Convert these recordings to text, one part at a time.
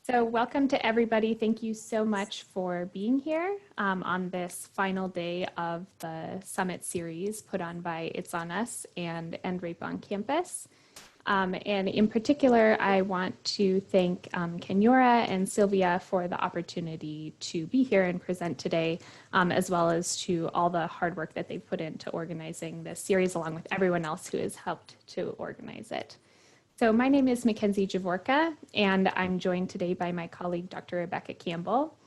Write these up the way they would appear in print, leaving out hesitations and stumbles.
So welcome to everybody. Thank you so much for being here on this final day of the summit series put on by It's On Us and End Rape on Campus. And in particular, I want to thank Kenyora and Sylvia for the opportunity to be here and present today, as well as to all the hard work that they've put into organizing this series, along with everyone else who has helped to organize it. So my name is McKenzie Javorka, and I'm joined today by my colleague, Dr. Rebecca Campbell.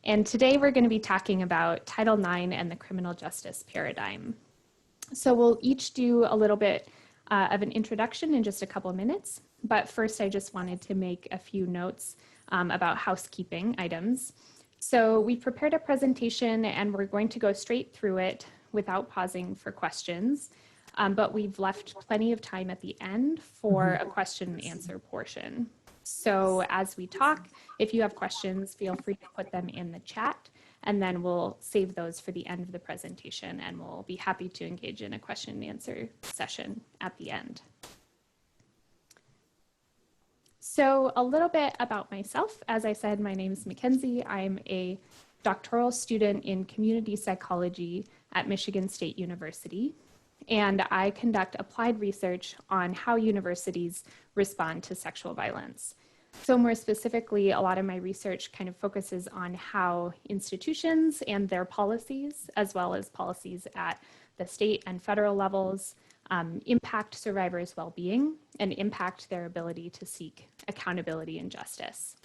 And today we're going to be talking about Title IX and the criminal justice paradigm. So we'll each do a little bit of an introduction in just a couple of minutes. But first, I just wanted to make a few notes about housekeeping items. So we prepared a presentation and we're going to go straight through it without pausing for questions. But we've left plenty of time at the end for a question and answer portion. So as we talk, if you have questions, feel free to put them in the chat, and then we'll save those for the end of the presentation, and we'll be happy to engage in a question and answer session at the end. So a little bit about myself. As I said, my name is McKenzie. I'm a doctoral student in community psychology at Michigan State University. And I conduct applied research on how universities respond to sexual violence. So more specifically, a lot of my research kind of focuses on how institutions and their policies, as well as policies at the state and federal levels, impact survivors' well-being and impact their ability to seek accountability and justice.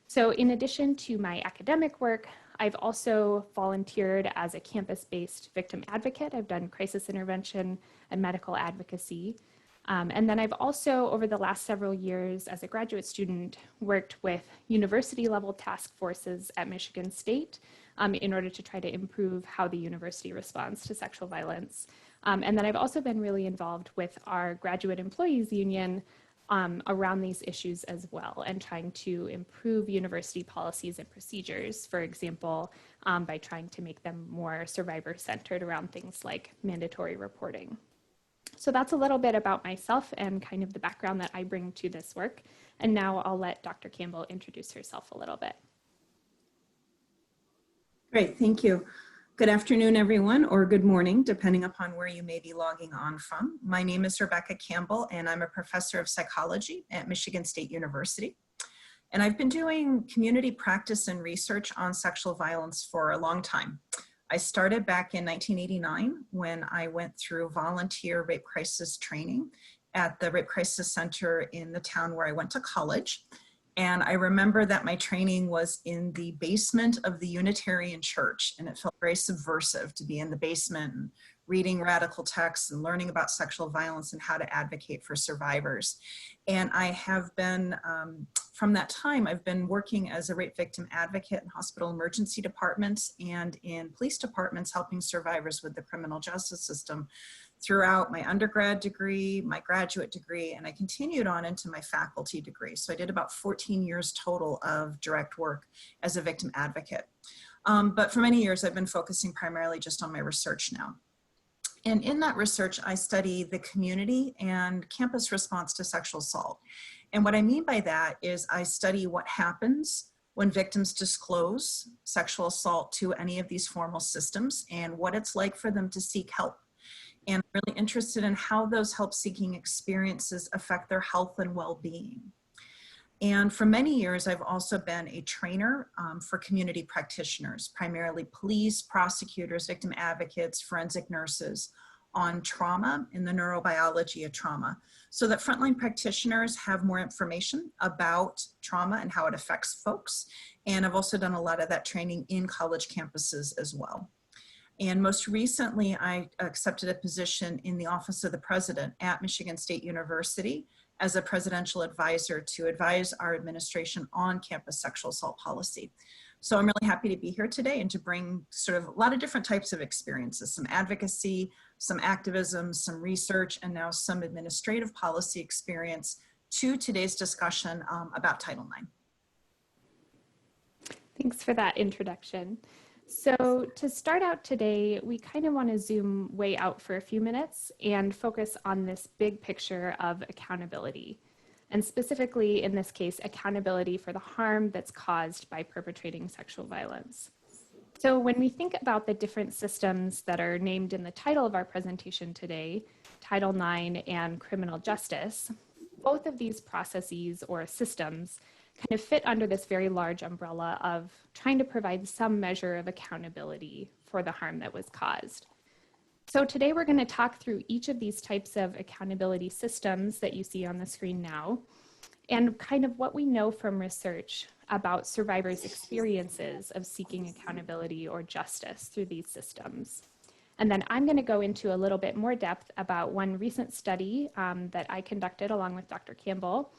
So in addition to my academic work, I've also volunteered as a campus-based victim advocate. I've done crisis intervention and medical advocacy. And then I've also, over the last several years as a graduate student, worked with university-level task forces at Michigan State in order to try to improve how the university responds to sexual violence. And then I've also been really involved with our graduate employees union around these issues as well, and trying to improve university policies and procedures, for example, by trying to make them more survivor-centered around things like mandatory reporting. So that's a little bit about myself and kind of the background that I bring to this work. And now I'll let Dr. Campbell introduce herself a little bit. Great, thank you. Good afternoon, everyone, or good morning, depending upon where you may be logging on from. My name is Rebecca Campbell, and I'm a professor of psychology at Michigan State University. And I've been doing community practice and research on sexual violence for a long time. I started back in 1989 when I went through volunteer rape crisis training at the Rape Crisis Center in the town where I went to college. And I remember that my training was in the basement of the Unitarian Church, and it felt very subversive to be in the basement and reading radical texts and learning about sexual violence and how to advocate for survivors. And I have been, from that time, I've been working as a rape victim advocate in hospital emergency departments and in police departments, helping survivors with the criminal justice system throughout my undergrad degree, my graduate degree, and I continued on into my faculty degree. So I did about 14 years total of direct work as a victim advocate. But for many years, I've been focusing primarily just on my research now. And in that research, I study the community and campus response to sexual assault. And what I mean by that is I study what happens when victims disclose sexual assault to any of these formal systems and what it's like for them to seek help. And I'm really interested in how those help-seeking experiences affect their health and well-being. And for many years, I've also been a trainer for community practitioners, primarily police, prosecutors, victim advocates, forensic nurses, on trauma and the neurobiology of trauma, so that frontline practitioners have more information about trauma and how it affects folks. And I've also done a lot of that training in college campuses as well. And most recently, I accepted a position in the Office of the President at Michigan State University as a presidential advisor to advise our administration on campus sexual assault policy. So I'm really happy to be here today and to bring sort of a lot of different types of experiences, some advocacy, some activism, some research, and now some administrative policy experience to today's discussion about Title IX. Thanks for that introduction. So to start out today, we kind of want to zoom way out for a few minutes and focus on this big picture of accountability. and specifically in this case, accountability for the harm that's caused by perpetrating sexual violence. So when we think about the different systems that are named in the title of our presentation today, Title IX and criminal justice, both of these processes or systems kind of fit under this very large umbrella of trying to provide some measure of accountability for the harm that was caused. So today we're going to talk through each of these types of accountability systems that you see on the screen now, and kind of what we know from research about survivors' experiences of seeking accountability or justice through these systems. And then I'm going to go into a little bit more depth about one recent study that I conducted along with Dr. Campbell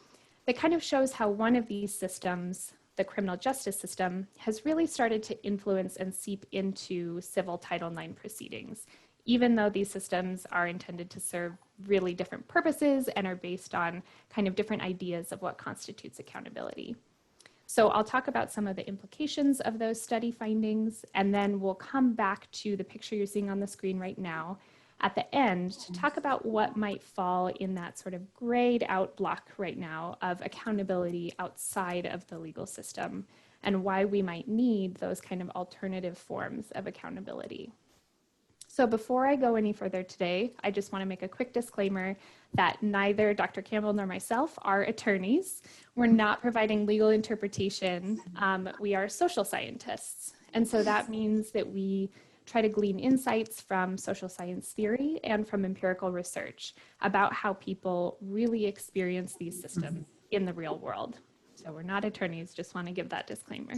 that kind of shows how one of these systems, the criminal justice system, has really started to influence and seep into civil Title IX proceedings, even though these systems are intended to serve really different purposes and are based on kind of different ideas of what constitutes accountability. So I'll talk about some of the implications of those study findings, and then we'll come back to the picture you're seeing on the screen right now at the end to talk about what might fall in that sort of grayed out block right now of accountability outside of the legal system and why we might need those kind of alternative forms of accountability. So before I go any further today, I just want to make a quick disclaimer that neither Dr. Campbell nor myself are attorneys. We're not providing legal interpretation. We are social scientists. And so that means that we try to glean insights from social science theory and from empirical research about how people really experience these systems in the real world. So we're not attorneys, just want to give that disclaimer.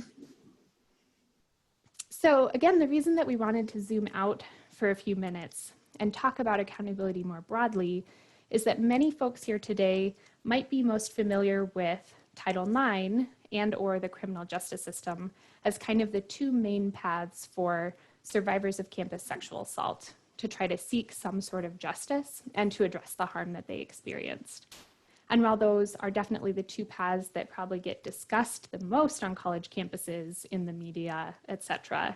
So again, the reason that we wanted to zoom out for a few minutes and talk about accountability more broadly is that many folks here today might be most familiar with Title IX and or the criminal justice system as kind of the two main paths for survivors of campus sexual assault to try to seek some sort of justice and to address the harm that they experienced. And while those are definitely the two paths that probably get discussed the most on college campuses, in the media, etc.,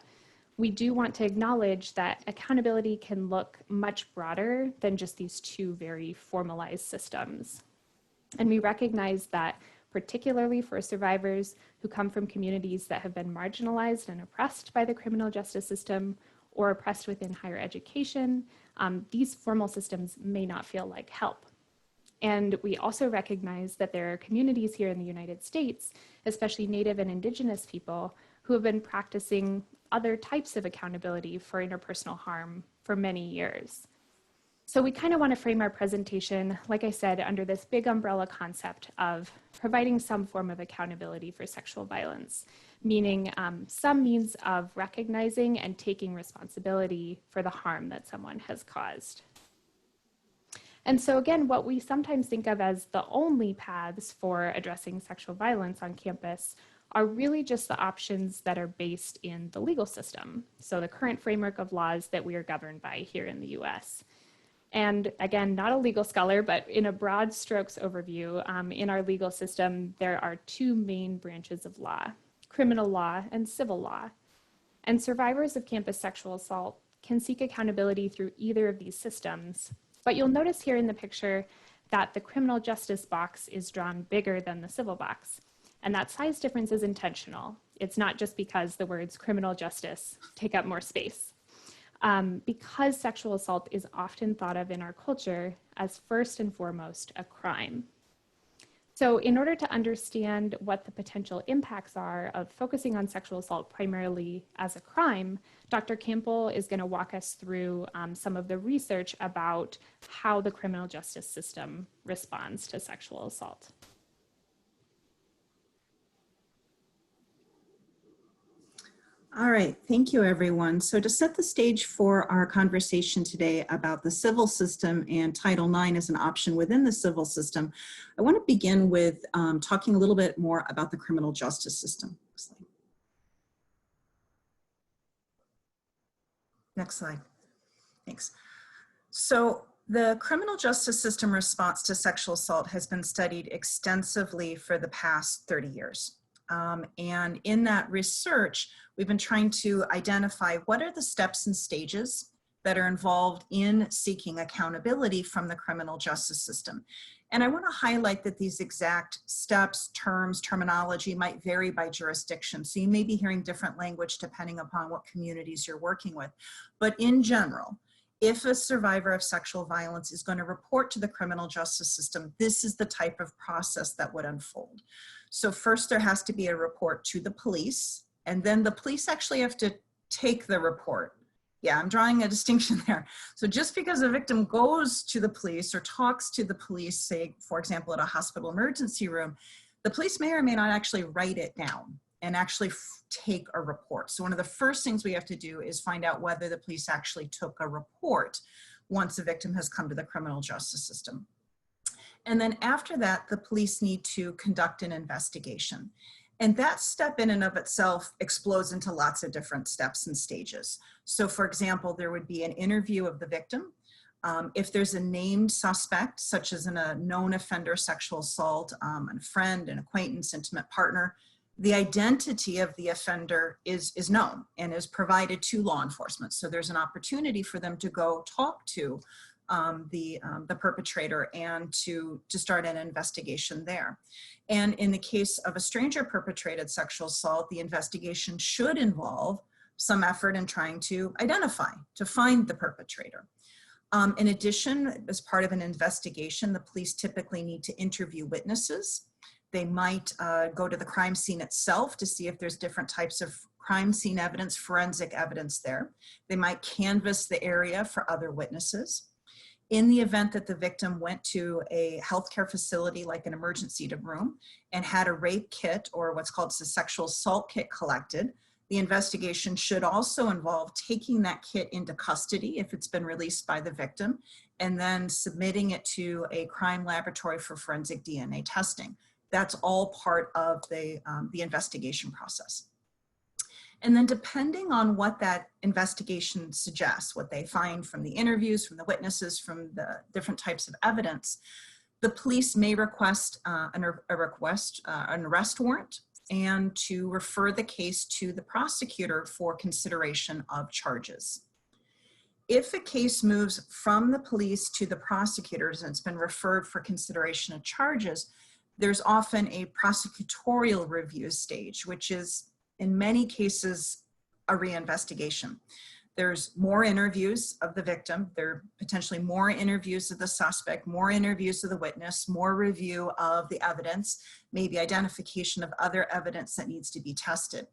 we do want to acknowledge that accountability can look much broader than just these two very formalized systems. And we recognize that particularly for survivors who come from communities that have been marginalized and oppressed by the criminal justice system or oppressed within higher education, these formal systems may not feel like help. And we also recognize that there are communities here in the United States, especially Native and Indigenous people, who have been practicing other types of accountability for interpersonal harm for many years. So we kind of want to frame our presentation, like I said, under this big umbrella concept of providing some form of accountability for sexual violence, meaning some means of recognizing and taking responsibility for the harm that someone has caused. And so again, what we sometimes think of as the only paths for addressing sexual violence on campus are really just the options that are based in the legal system. So the current framework of laws that we are governed by here in the US. And again, not a legal scholar, but in a broad strokes overview, in our legal system, there are two main branches of law, criminal law and civil law. And survivors of campus sexual assault can seek accountability through either of these systems. But you'll notice here in the picture that the criminal justice box is drawn bigger than the civil box. And that size difference is intentional. It's not just because the words criminal justice take up more space. Because sexual assault is often thought of in our culture as first and foremost a crime. So in order to understand what the potential impacts are of focusing on sexual assault primarily as a crime, Dr. Campbell is going to walk us through some of the research about how the criminal justice system responds to sexual assault. All right, thank you everyone. So to set the stage for our conversation today about the civil system and Title IX as an option within the civil system, I want to begin with talking a little bit more about the criminal justice system. Next slide. Thanks. So the criminal justice system response to sexual assault has been studied extensively for the past 30 years. And in that research, we've been trying to identify what are the steps and stages that are involved in seeking accountability from the criminal justice system. And I want to highlight that these exact steps, terms, terminology might vary by jurisdiction. So you may be hearing different language depending upon what communities you're working with. But in general, if a survivor of sexual violence is going to report to the criminal justice system, this is the type of process that would unfold. So first there has to be a report to the police, and then the police actually have to take the report. Yeah, I'm drawing a distinction there. So just because a victim goes to the police or talks to the police, say, for example, at a hospital emergency room, the police may or may not actually write it down and actually take a report. So one of the first things we have to do is find out whether the police actually took a report once a victim has come to the criminal justice system. And then after that, the police need to conduct an investigation. And that step in and of itself explodes into lots of different steps and stages. So for example, there would be an interview of the victim. If there's a named suspect, such as in a known offender sexual assault, a friend, an acquaintance, intimate partner, the identity of the offender is known and is provided to law enforcement. So there's an opportunity for them to go talk to the perpetrator and to start an investigation there. And in the case of a stranger perpetrated sexual assault, the investigation should involve some effort in trying to identify, to find the perpetrator. In addition, as part of an investigation, the police typically need to interview witnesses. They might go to the crime scene itself to see if there's different types of crime scene evidence, forensic evidence there. They might canvass the area for other witnesses. In the event that the victim went to a healthcare facility like an emergency room and had a rape kit or what's called a sexual assault kit collected, the investigation should also involve taking that kit into custody if it's been released by the victim and then submitting it to a crime laboratory for forensic DNA testing. That's all part of the investigation process. And then depending on what that investigation suggests, what they find from the interviews, from the witnesses, from the different types of evidence, the police may request an arrest warrant and to refer the case to the prosecutor for consideration of charges. If a case moves from the police to the prosecutors and it's been referred for consideration of charges, there's often a prosecutorial review stage, which is in many cases a reinvestigation. There's more interviews of the victim, there are potentially more interviews of the suspect, more interviews of the witness, more review of the evidence, maybe identification of other evidence that needs to be tested.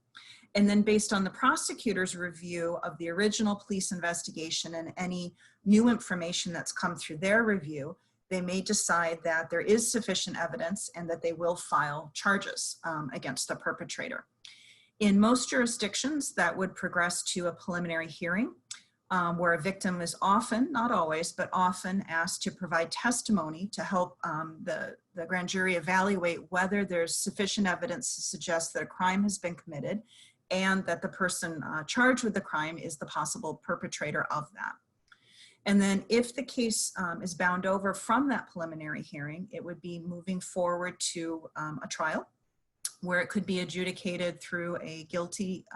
And then based on the prosecutor's review of the original police investigation and any new information that's come through their review, they may decide that there is sufficient evidence and that they will file charges against the perpetrator. In most jurisdictions, that would progress to a preliminary hearing where a victim is often, not always, but often asked to provide testimony to help the grand jury evaluate whether there's sufficient evidence to suggest that a crime has been committed and that the person charged with the crime is the possible perpetrator of that. And then if the case is bound over from that preliminary hearing, it would be moving forward to a trial where it could be adjudicated through a guilty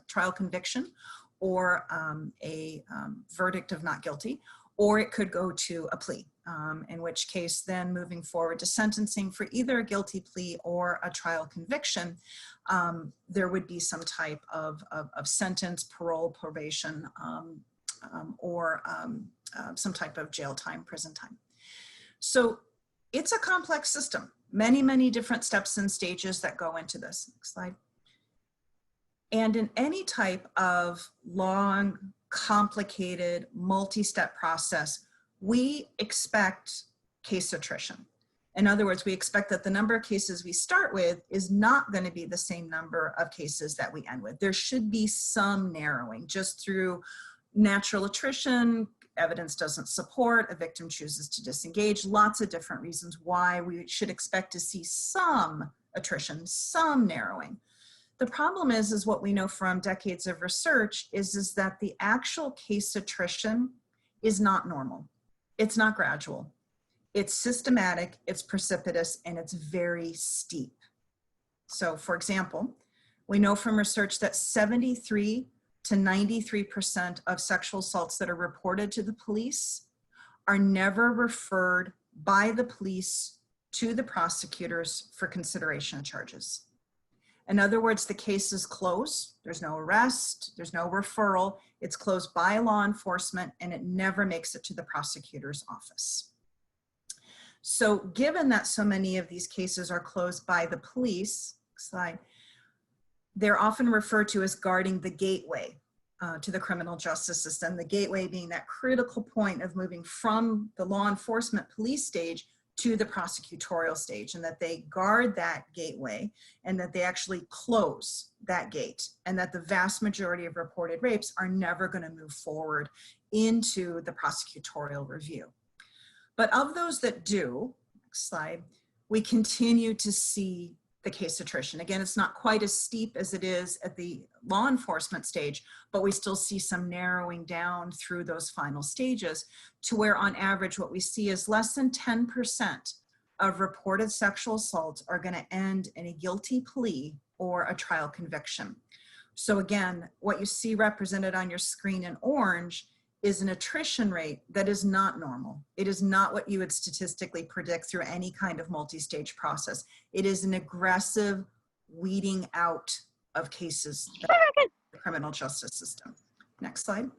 trial conviction or a verdict of not guilty, or it could go to a plea, in which case then moving forward to sentencing for either a guilty plea or a trial conviction, there would be some type of sentence, parole, probation, or some type of jail time, prison time. So it's a complex system. Many, many different steps and stages that go into this. Next slide. And in any type of long, complicated, multi-step process, we expect case attrition. In other words, we expect that the number of cases we start with is not going to be the same number of cases that we end with. There should be some narrowing just through natural attrition, evidence doesn't support, a victim chooses to disengage, lots of different reasons why we should expect to see some attrition, some narrowing. The problem is what we know from decades of research is that the actual case attrition is not normal. It's not gradual. It's systematic, it's precipitous, and it's very steep. So for example, we know from research that 73 to 93% of sexual assaults that are reported to the police are never referred by the police to the prosecutors for consideration of charges. In other words, the case is closed. There's no arrest, there's no referral. It's closed by law enforcement and it never makes it to the prosecutor's office. So given that so many of these cases are closed by the police, slide, they're often referred to as guarding the gateway to the criminal justice system, the gateway being that critical point of moving from the law enforcement police stage to the prosecutorial stage, and that they guard that gateway and that they actually close that gate, and that the vast majority of reported rapes are never going to move forward into the prosecutorial review. But of those that do, next slide, we continue to see the case attrition. Again, it's not quite as steep as it is at the law enforcement stage, but we still see some narrowing down through those final stages to where on average what we see is less than 10% of reported sexual assaults are going to end in a guilty plea or a trial conviction. So again, what you see represented on your screen in orange is an attrition rate that is not normal. It is not what you would statistically predict through any kind of multi-stage process. It is an aggressive weeding out of cases in the criminal justice system. Next slide.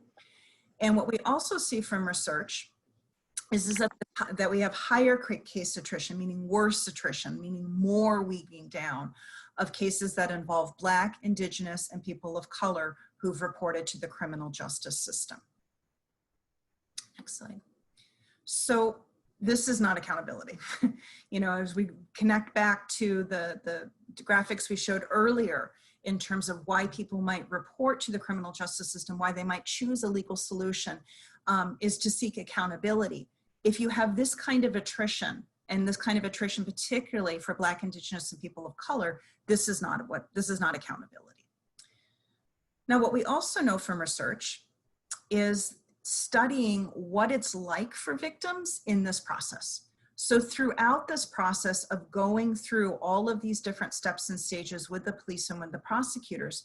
And what we also see from research is that we have higher case attrition, meaning worse attrition, meaning more weeding down of cases that involve Black, Indigenous, and people of color who've reported to the criminal justice system. Next slide. So this is not accountability. You know, as we connect back to the graphics we showed earlier in terms of why people might report to the criminal justice system, why they might choose a legal solution, is to seek accountability. If you have this kind of attrition, and this kind of attrition particularly for Black, Indigenous, and people of color, this is not accountability. Now, what we also know from research is studying what it's like for victims in this process. So throughout this process of going through all of these different steps and stages with the police and with the prosecutors,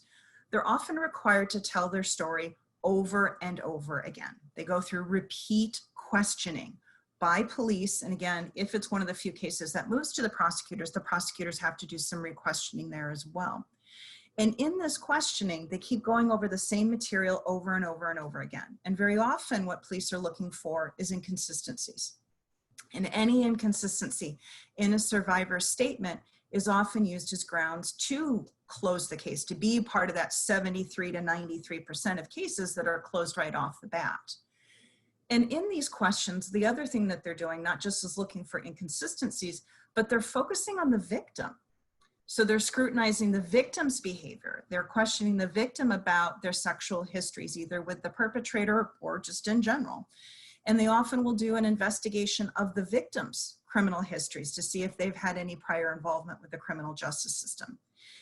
they're often required to tell their story over and over again. They go through repeat questioning by police. And again, if it's one of the few cases that moves to the prosecutors have to do some re-questioning there as well. And in this questioning, they keep going over the same material over and over and over again. And very often what police are looking for is inconsistencies. And any inconsistency in a survivor's statement is often used as grounds to close the case, to be part of that 73 to 93% of cases that are closed right off the bat. And in these questions, the other thing that they're doing, not just is looking for inconsistencies, but they're focusing on the victim. So they're scrutinizing the victim's behavior. They're questioning the victim about their sexual histories, either with the perpetrator or just in general. And they often will do an investigation of the victim's criminal histories to see if they've had any prior involvement with the criminal justice system.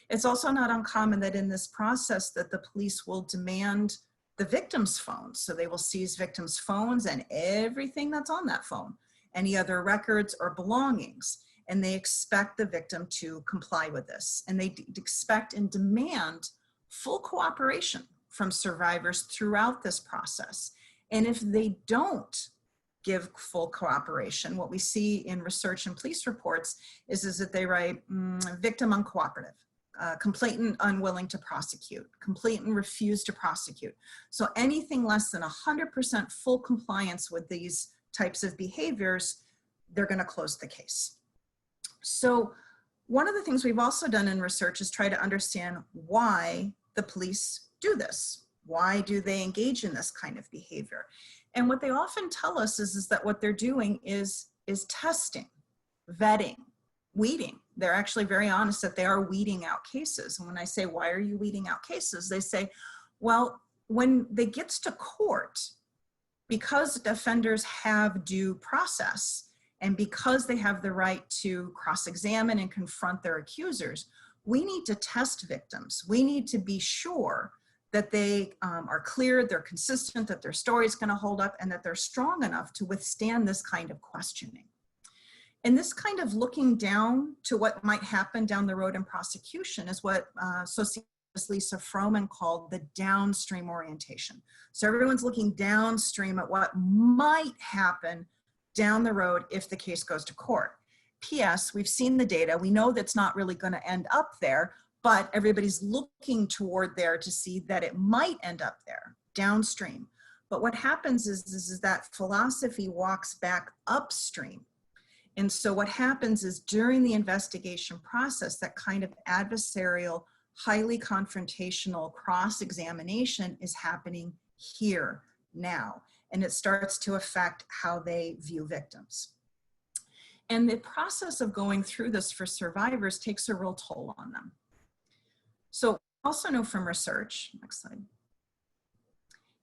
It's also not uncommon that in this process that the police will demand the victim's phones. So they will seize victims' phones and everything that's on that phone, any other records or belongings. And they expect the victim to comply with this. And they expect and demand full cooperation from survivors throughout this process. And if they don't give full cooperation, what we see in research and police reports is that they write victim uncooperative, complainant unwilling to prosecute, complainant refused to prosecute. So anything less than 100% full compliance with these types of behaviors, they're going to close the case. So one of the things we've also done in research is try to understand why the police do this. Why do they engage in this kind of behavior? And what they often tell us is that what they're doing is testing, vetting, weeding. They're actually very honest that they are weeding out cases. And when I say, why are you weeding out cases? They say, well, when they get to court, because offenders have due process, and because they have the right to cross-examine and confront their accusers, we need to test victims. We need to be sure that they are clear, they're consistent, that their story is going to hold up, and that they're strong enough to withstand this kind of questioning. And this kind of looking down to what might happen down the road in prosecution is what sociologist Lisa Froman called the downstream orientation. So everyone's looking downstream at what might happen down the road if the case goes to court. P.S. We've seen the data. We know that's not really going to end up there, but everybody's looking toward there to see that it might end up there downstream. But what happens is that philosophy walks back upstream. And so what happens is during the investigation process, that kind of adversarial, highly confrontational cross-examination is happening here now. And it starts to affect how they view victims. And the process of going through this for survivors takes a real toll on them. So also know from research, next slide,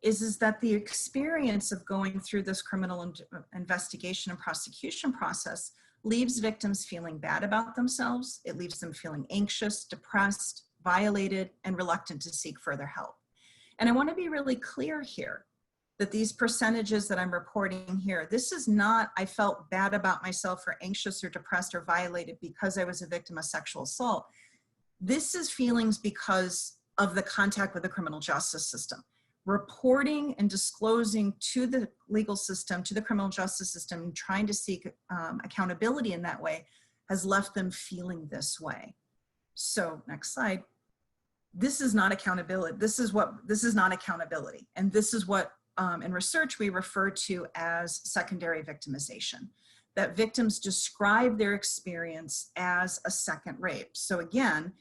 is that the experience of going through this criminal investigation and prosecution process leaves victims feeling bad about themselves. It leaves them feeling anxious, depressed, violated, and reluctant to seek further help. And I want to be really clear here that these percentages that I'm reporting here, this is not, I felt bad about myself or anxious or depressed or violated because I was a victim of sexual assault. This is feelings because of the contact with the criminal justice system. Reporting and disclosing to the legal system, to the criminal justice system, and trying to seek accountability in that way has left them feeling this way. So next slide. This is not accountability. This is not accountability. And this is what in research we refer to as secondary victimization, that victims describe their experience as a second rape. So again,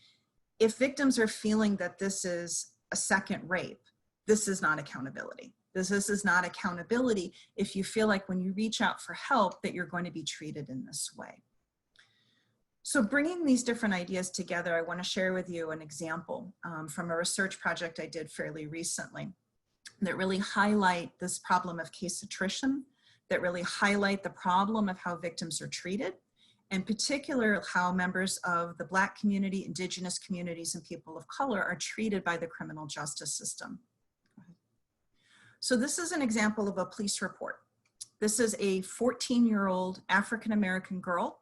if victims are feeling that this is a second rape, this is not accountability. This is not accountability if you feel like when you reach out for help that you're going to be treated in this way. So bringing these different ideas together, I want to share with you an example from a research project I did fairly recently that really highlight this problem of case attrition, that really highlight the problem of how victims are treated, in particular how members of the Black community, Indigenous communities, and people of color are treated by the criminal justice system. So this is an example of a police report. This is a 14-year-old African-American girl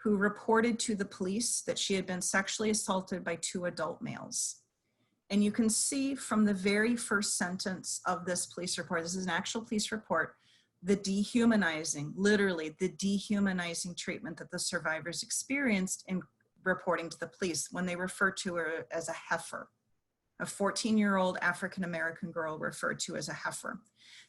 who reported to the police that she had been sexually assaulted by 2 adult males. And you can see from the very first sentence of this police report, this is an actual police report, the dehumanizing, literally the dehumanizing treatment that the survivors experienced in reporting to the police when they referred to her as a heifer. A 14-year-old African-American girl referred to as a heifer.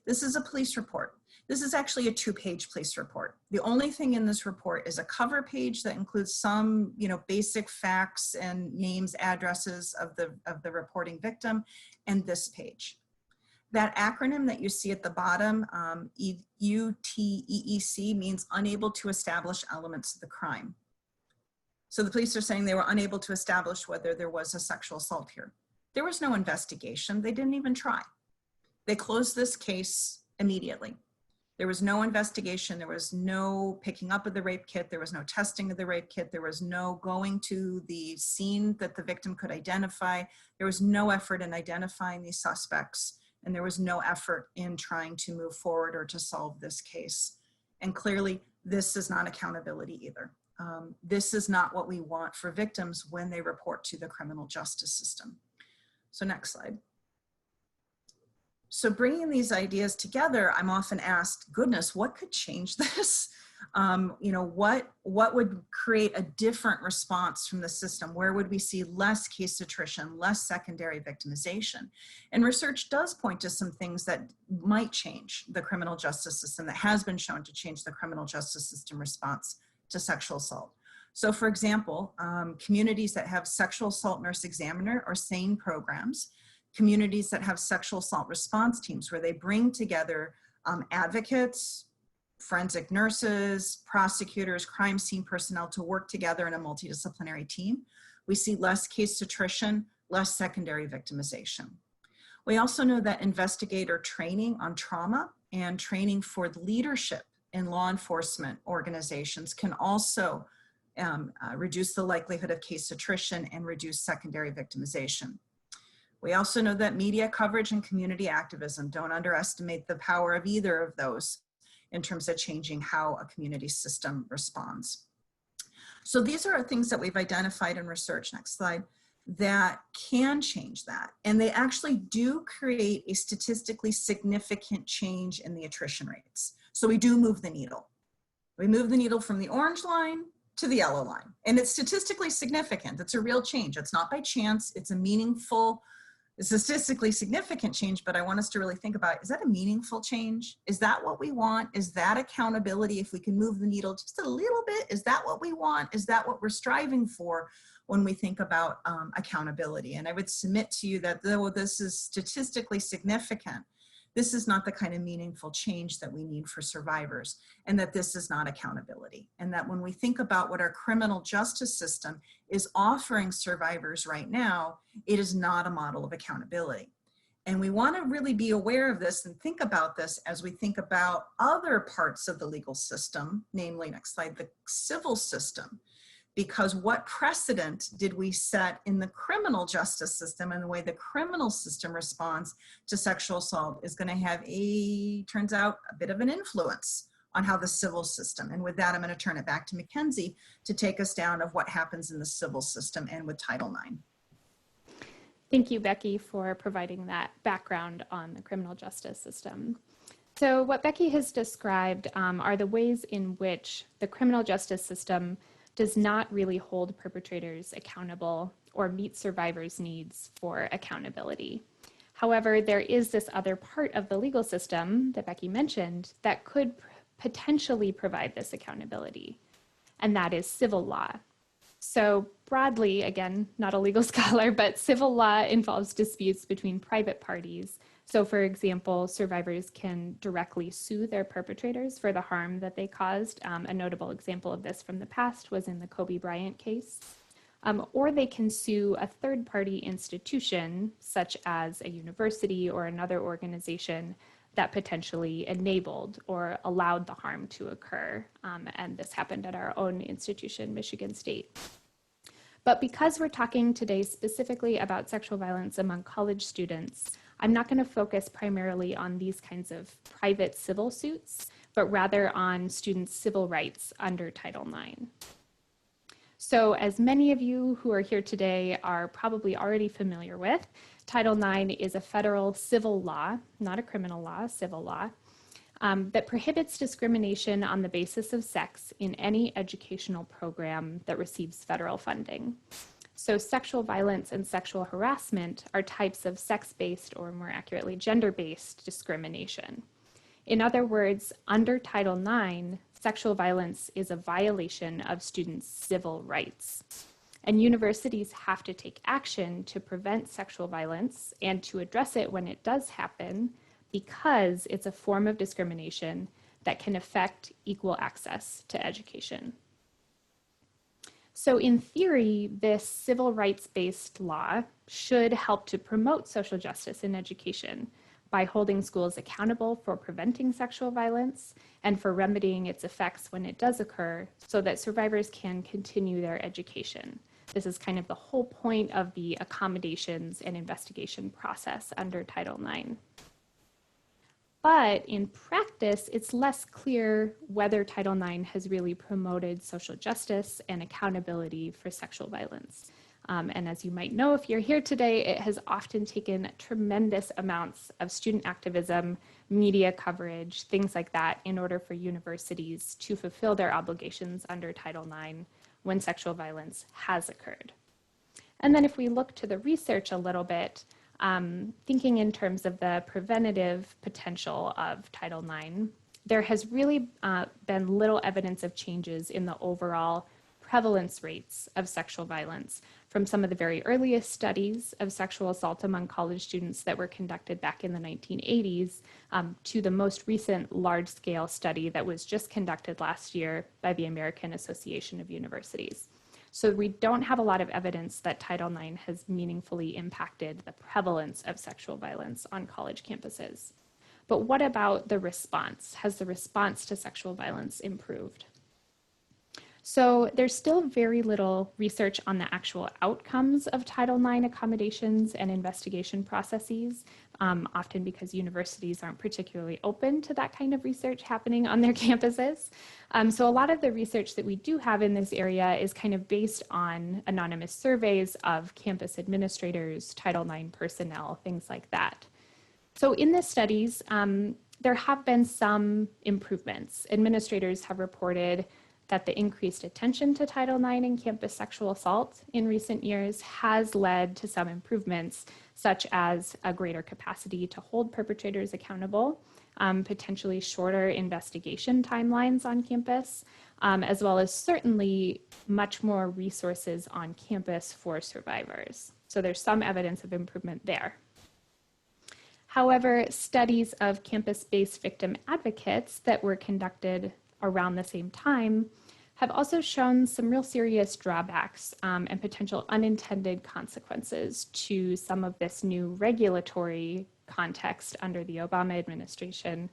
This is a police report. This is actually a 2-page police report. The only thing in this report is a cover page that includes some, basic facts and names, addresses of the reporting victim, and this page. That acronym that you see at the bottom, UTEEC, means unable to establish elements of the crime. So the police are saying they were unable to establish whether there was a sexual assault here. There was no investigation. They didn't even try. They closed this case immediately. There was no investigation. There was no picking up of the rape kit. There was no testing of the rape kit. There was no going to the scene that the victim could identify. There was no effort in identifying these suspects. And there was no effort in trying to move forward or to solve this case. And clearly, this is not accountability either. This is not what we want for victims when they report to the criminal justice system. So next slide. So bringing these ideas together, I'm often asked, goodness, what could change this? What would create a different response from the system? Where would we see less case attrition, less secondary victimization? And research does point to some things that might change the criminal justice system, that has been shown to change the criminal justice system response to sexual assault. So for example, communities that have sexual assault nurse examiner or SANE programs, communities that have sexual assault response teams where they bring together advocates, forensic nurses, prosecutors, crime scene personnel to work together in a multidisciplinary team. We see less case attrition, less secondary victimization. We also know that investigator training on trauma and training for leadership in law enforcement organizations can also reduce the likelihood of case attrition and reduce secondary victimization. We also know that media coverage and community activism, don't underestimate the power of either of those in terms of changing how a community system responds. So these are things that we've identified in research, next slide, that can change that. And they actually do create a statistically significant change in the attrition rates. So we do move the needle. We move the needle from the orange line to the yellow line. And it's statistically significant. It's a real change. It's not by chance. It's a meaningful, statistically significant change, but I want us to really think about, is that a meaningful change? Is that what we want? Is that accountability? If we can move the needle just a little bit, is that what we want? Is that what we're striving for when we think about accountability? And I would submit to you that though this is statistically significant, this is not the kind of meaningful change that we need for survivors, and that this is not accountability. And that when we think about what our criminal justice system is offering survivors right now, it is not a model of accountability. And we want to really be aware of this and think about this as we think about other parts of the legal system, namely, next slide, the civil system. Because what precedent did we set in the criminal justice system, and the way the criminal system responds to sexual assault is going to have turns out, a bit of an influence on how the civil system. And with that, I'm going to turn it back to McKenzie to take us down of what happens in the civil system and with Title IX. Thank you, Becky, for providing that background on the criminal justice system. So what Becky has described are the ways in which the criminal justice system does not really hold perpetrators accountable or meet survivors' needs for accountability. However, there is this other part of the legal system that Becky mentioned that could potentially provide this accountability, and that is civil law. So broadly, again, not a legal scholar, but civil law involves disputes between private parties. So for example, survivors can directly sue their perpetrators for the harm that they caused. A notable example of this from the past was in the Kobe Bryant case. Or they can sue a third-party institution, such as a university or another organization that potentially enabled or allowed the harm to occur. And this happened at our own institution, Michigan State. But because we're talking today specifically about sexual violence among college students, I'm not going to focus primarily on these kinds of private civil suits, but rather on students' civil rights under Title IX. So as many of you who are here today are probably already familiar with, Title IX is a federal civil law, not a criminal law, civil law, that prohibits discrimination on the basis of sex in any educational program that receives federal funding. So sexual violence and sexual harassment are types of sex-based, or more accurately, gender-based discrimination. In other words, under Title IX, sexual violence is a violation of students' civil rights. And universities have to take action to prevent sexual violence and to address it when it does happen, because it's a form of discrimination that can affect equal access to education. So in theory, this civil rights-based law should help to promote social justice in education by holding schools accountable for preventing sexual violence and for remedying its effects when it does occur, so that survivors can continue their education. This is kind of the whole point of the accommodations and investigation process under Title IX. But in practice, it's less clear whether Title IX has really promoted social justice and accountability for sexual violence. And as you might know, if you're here today, it has often taken tremendous amounts of student activism, media coverage, things like that, in order for universities to fulfill their obligations under Title IX when sexual violence has occurred. And then if we look to the research a little bit, thinking in terms of the preventative potential of Title IX, there has really been little evidence of changes in the overall prevalence rates of sexual violence from some of the very earliest studies of sexual assault among college students that were conducted back in the 1980s to the most recent large-scale study that was just conducted last year by the American Association of Universities. So we don't have a lot of evidence that Title IX has meaningfully impacted the prevalence of sexual violence on college campuses. But what about the response? Has the response to sexual violence improved? So there's still very little research on the actual outcomes of Title IX accommodations and investigation processes, often because universities aren't particularly open to that kind of research happening on their campuses. So a lot of the research that we do have in this area is kind of based on anonymous surveys of campus administrators, Title IX personnel, things like that. So in the studies, there have been some improvements. Administrators have reported that the increased attention to Title IX and campus sexual assault in recent years has led to some improvements, such as a greater capacity to hold perpetrators accountable, potentially shorter investigation timelines on campus, as well as certainly much more resources on campus for survivors. So there's some evidence of improvement there. However, studies of campus-based victim advocates that were conducted around the same time have also shown some real serious drawbacks and potential unintended consequences to some of this new regulatory context under the Obama administration,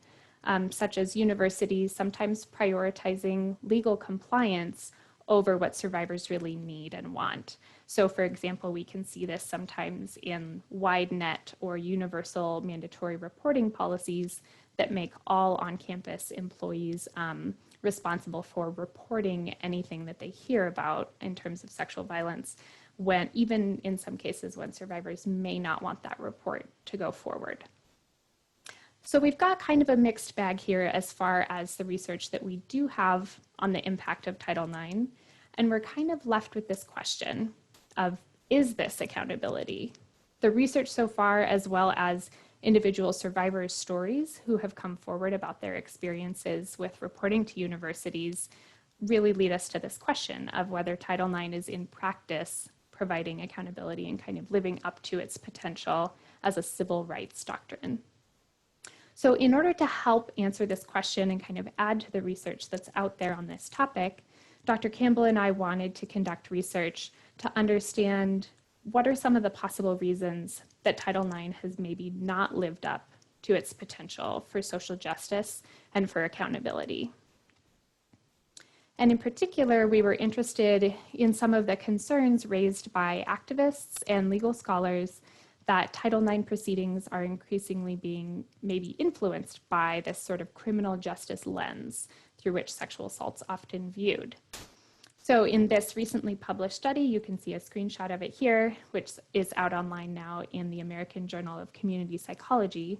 such as universities sometimes prioritizing legal compliance over what survivors really need and want. So for example, we can see this sometimes in wide net or universal mandatory reporting policies that make all on-campus employees responsible for reporting anything that they hear about in terms of sexual violence, when even in some cases when survivors may not want that report to go forward. So we've got kind of a mixed bag here as far as the research that we do have on the impact of Title IX, and we're kind of left with this question of, is this accountability? The research so far, as well as individual survivors' stories who have come forward about their experiences with reporting to universities, really lead us to this question of whether Title IX is in practice providing accountability and kind of living up to its potential as a civil rights doctrine. So in order to help answer this question and kind of add to the research that's out there on this topic, Dr. Campbell and I wanted to conduct research to understand what are some of the possible reasons that Title IX has maybe not lived up to its potential for social justice and for accountability. And in particular, we were interested in some of the concerns raised by activists and legal scholars that Title IX proceedings are increasingly being maybe influenced by this sort of criminal justice lens through which sexual assault's often viewed. So in this recently published study, you can see a screenshot of it here, which is out online now in the American Journal of Community Psychology.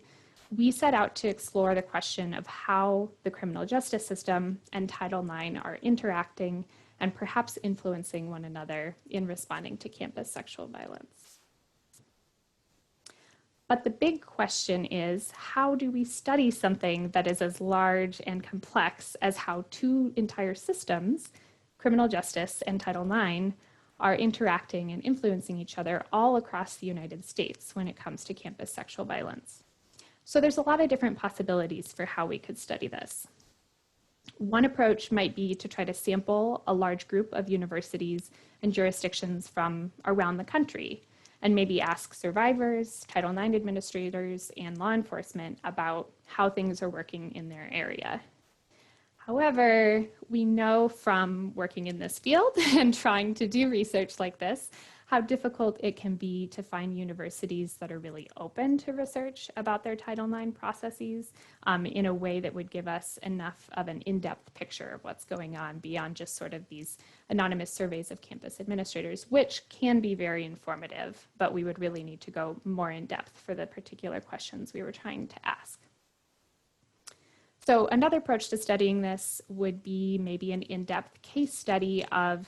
We set out to explore the question of how the criminal justice system and Title IX are interacting and perhaps influencing one another in responding to campus sexual violence. But the big question is, how do we study something that is as large and complex as how two entire systems, criminal justice and Title IX, are interacting and influencing each other all across the United States when it comes to campus sexual violence? So there's a lot of different possibilities for how we could study this. One approach might be to try to sample a large group of universities and jurisdictions from around the country, and maybe ask survivors, Title IX administrators, and law enforcement about how things are working in their area. However, we know from working in this field and trying to do research like this, how difficult it can be to find universities that are really open to research about their Title IX processes in a way that would give us enough of an in-depth picture of what's going on beyond just sort of these anonymous surveys of campus administrators, which can be very informative, but we would really need to go more in depth for the particular questions we were trying to ask. So another approach to studying this would be maybe an in-depth case study of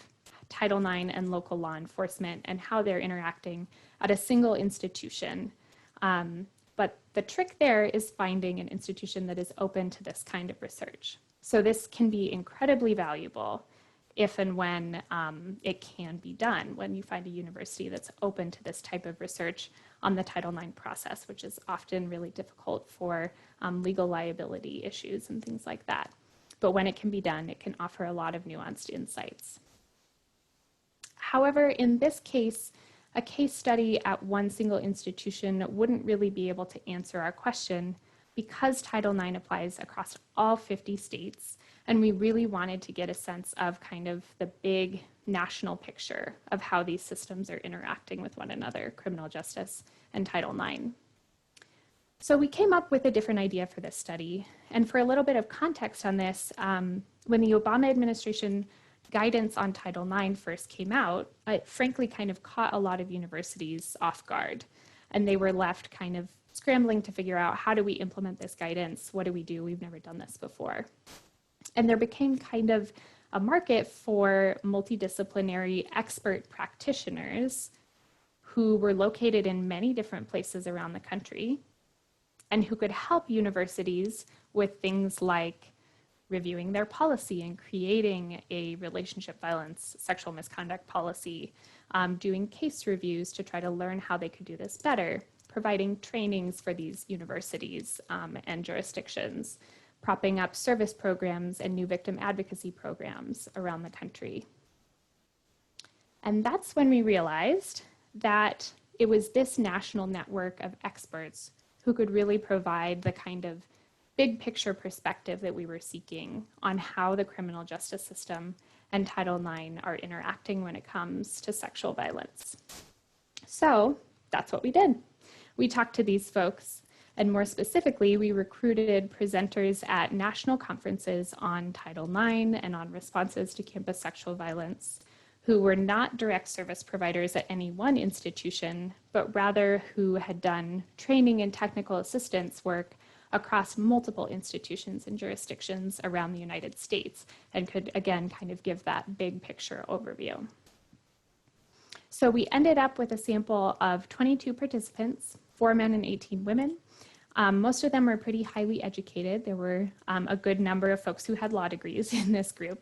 Title IX and local law enforcement and how they're interacting at a single institution. But the trick there is finding an institution that is open to this kind of research. So this can be incredibly valuable if and when it can be done, when you find a university that's open to this type of research on the Title IX process, which is often really difficult for legal liability issues and things like that. But when it can be done, it can offer a lot of nuanced insights. However, in this case, a case study at one single institution wouldn't really be able to answer our question because Title IX applies across all 50 states, and we really wanted to get a sense of kind of the big national picture of how these systems are interacting with one another, criminal justice and Title IX. So we came up with a different idea for this study, and for a little bit of context on this, when the Obama administration guidance on Title IX first came out, it frankly kind of caught a lot of universities off guard, and they were left kind of scrambling to figure out, how do we implement this guidance? What do we do? We've never done this before. And there became kind of a market for multidisciplinary expert practitioners who were located in many different places around the country and who could help universities with things like reviewing their policy and creating a relationship violence, sexual misconduct policy, doing case reviews to try to learn how they could do this better, providing trainings for these universities and jurisdictions, propping up service programs and new victim advocacy programs around the country. And that's when we realized that it was this national network of experts who could really provide the kind of big picture perspective that we were seeking on how the criminal justice system and Title IX are interacting when it comes to sexual violence. So that's what we did. We talked to these folks, and more specifically, we recruited presenters at national conferences on Title IX and on responses to campus sexual violence, who were not direct service providers at any one institution, but rather who had done training and technical assistance work across multiple institutions and jurisdictions around the United States, and could, again, kind of give that big picture overview. So we ended up with a sample of 22 participants, 4 men and 18 women. Most of them were pretty highly educated. There were a good number of folks who had law degrees in this group.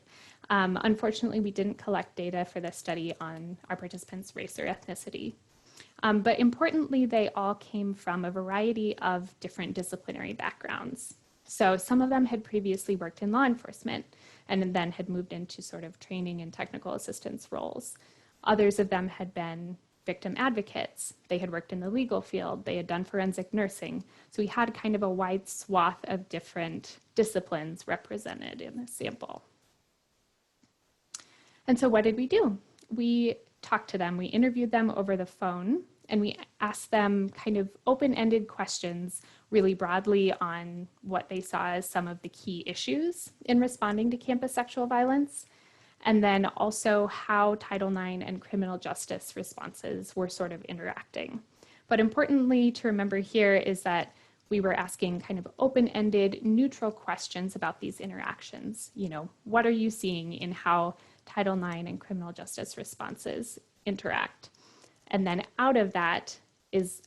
Unfortunately, we didn't collect data for this study on our participants' race or ethnicity. But importantly, they all came from a variety of different disciplinary backgrounds. So some of them had previously worked in law enforcement and then had moved into sort of training and technical assistance roles. Others of them had been victim advocates. They had worked in the legal field. They had done forensic nursing. So we had kind of a wide swath of different disciplines represented in this sample. And so what did we do? We talked to them. We interviewed them over the phone, and we asked them kind of open-ended questions really broadly on what they saw as some of the key issues in responding to campus sexual violence, and then also how Title IX and criminal justice responses were sort of interacting. But importantly to remember here is that we were asking kind of open-ended, neutral questions about these interactions. You know, what are you seeing in how Title IX and criminal justice responses interact? And then out of that is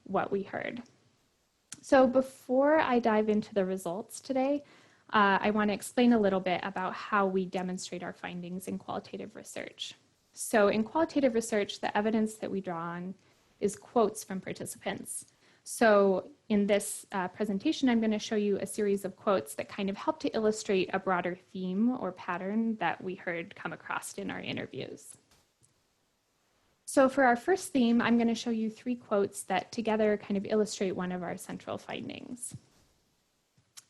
what we heard. So before I dive into the results today, I want to explain a little bit about how we demonstrate our findings in qualitative research. So in qualitative research, the evidence that we draw on is quotes from participants. So in this presentation, I'm going to show you a series of quotes that kind of help to illustrate a broader theme or pattern that we heard come across in our interviews. So for our first theme, I'm going to show you 3 quotes that together kind of illustrate one of our central findings.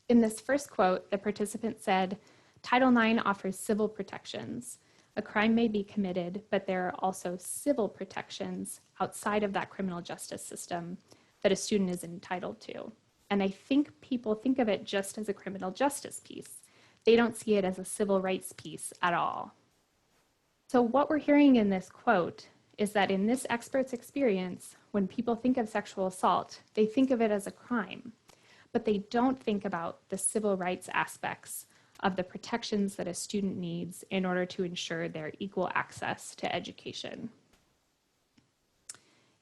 In this first quote, the participant said, "Title IX offers civil protections. A crime may be committed, but there are also civil protections outside of that criminal justice system that a student is entitled to." And I think people think of it just as a criminal justice piece. They don't see it as a civil rights piece at all. So what we're hearing in this quote is that in this expert's experience, when people think of sexual assault, they think of it as a crime, but they don't think about the civil rights aspects of the protections that a student needs in order to ensure their equal access to education.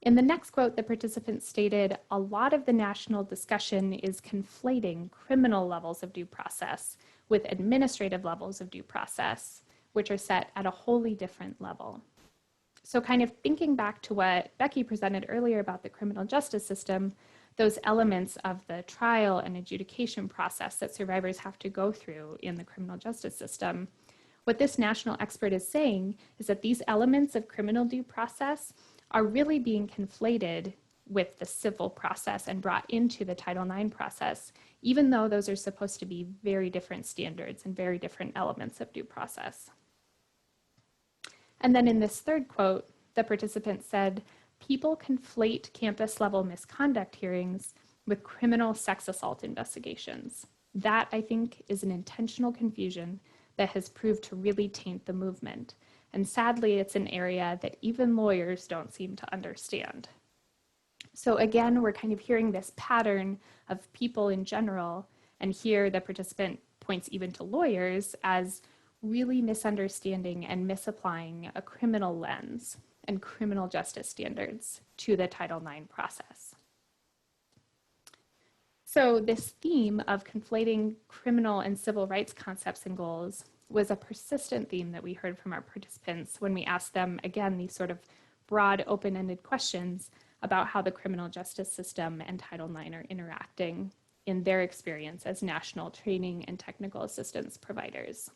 In the next quote, the participant stated, "A lot of the national discussion is conflating criminal levels of due process with administrative levels of due process, which are set at a wholly different level." So kind of thinking back to what Becky presented earlier about the criminal justice system, those elements of the trial and adjudication process that survivors have to go through in the criminal justice system, what this national expert is saying is that these elements of criminal due process are really being conflated with the civil process and brought into the Title IX process, even though those are supposed to be very different standards and very different elements of due process. And then in this third quote, the participant said, "People conflate campus-level misconduct hearings with criminal sex assault investigations. That, I think, is an intentional confusion that has proved to really taint the movement. And sadly, it's an area that even lawyers don't seem to understand." So again, we're kind of hearing this pattern of people in general, and here the participant points even to lawyers as really misunderstanding and misapplying a criminal lens and criminal justice standards to the Title IX process. So this theme of conflating criminal and civil rights concepts and goals was a persistent theme that we heard from our participants when we asked them, again, these sort of broad, open-ended questions about how the criminal justice system and Title IX are interacting in their experience as national training and technical assistance providers.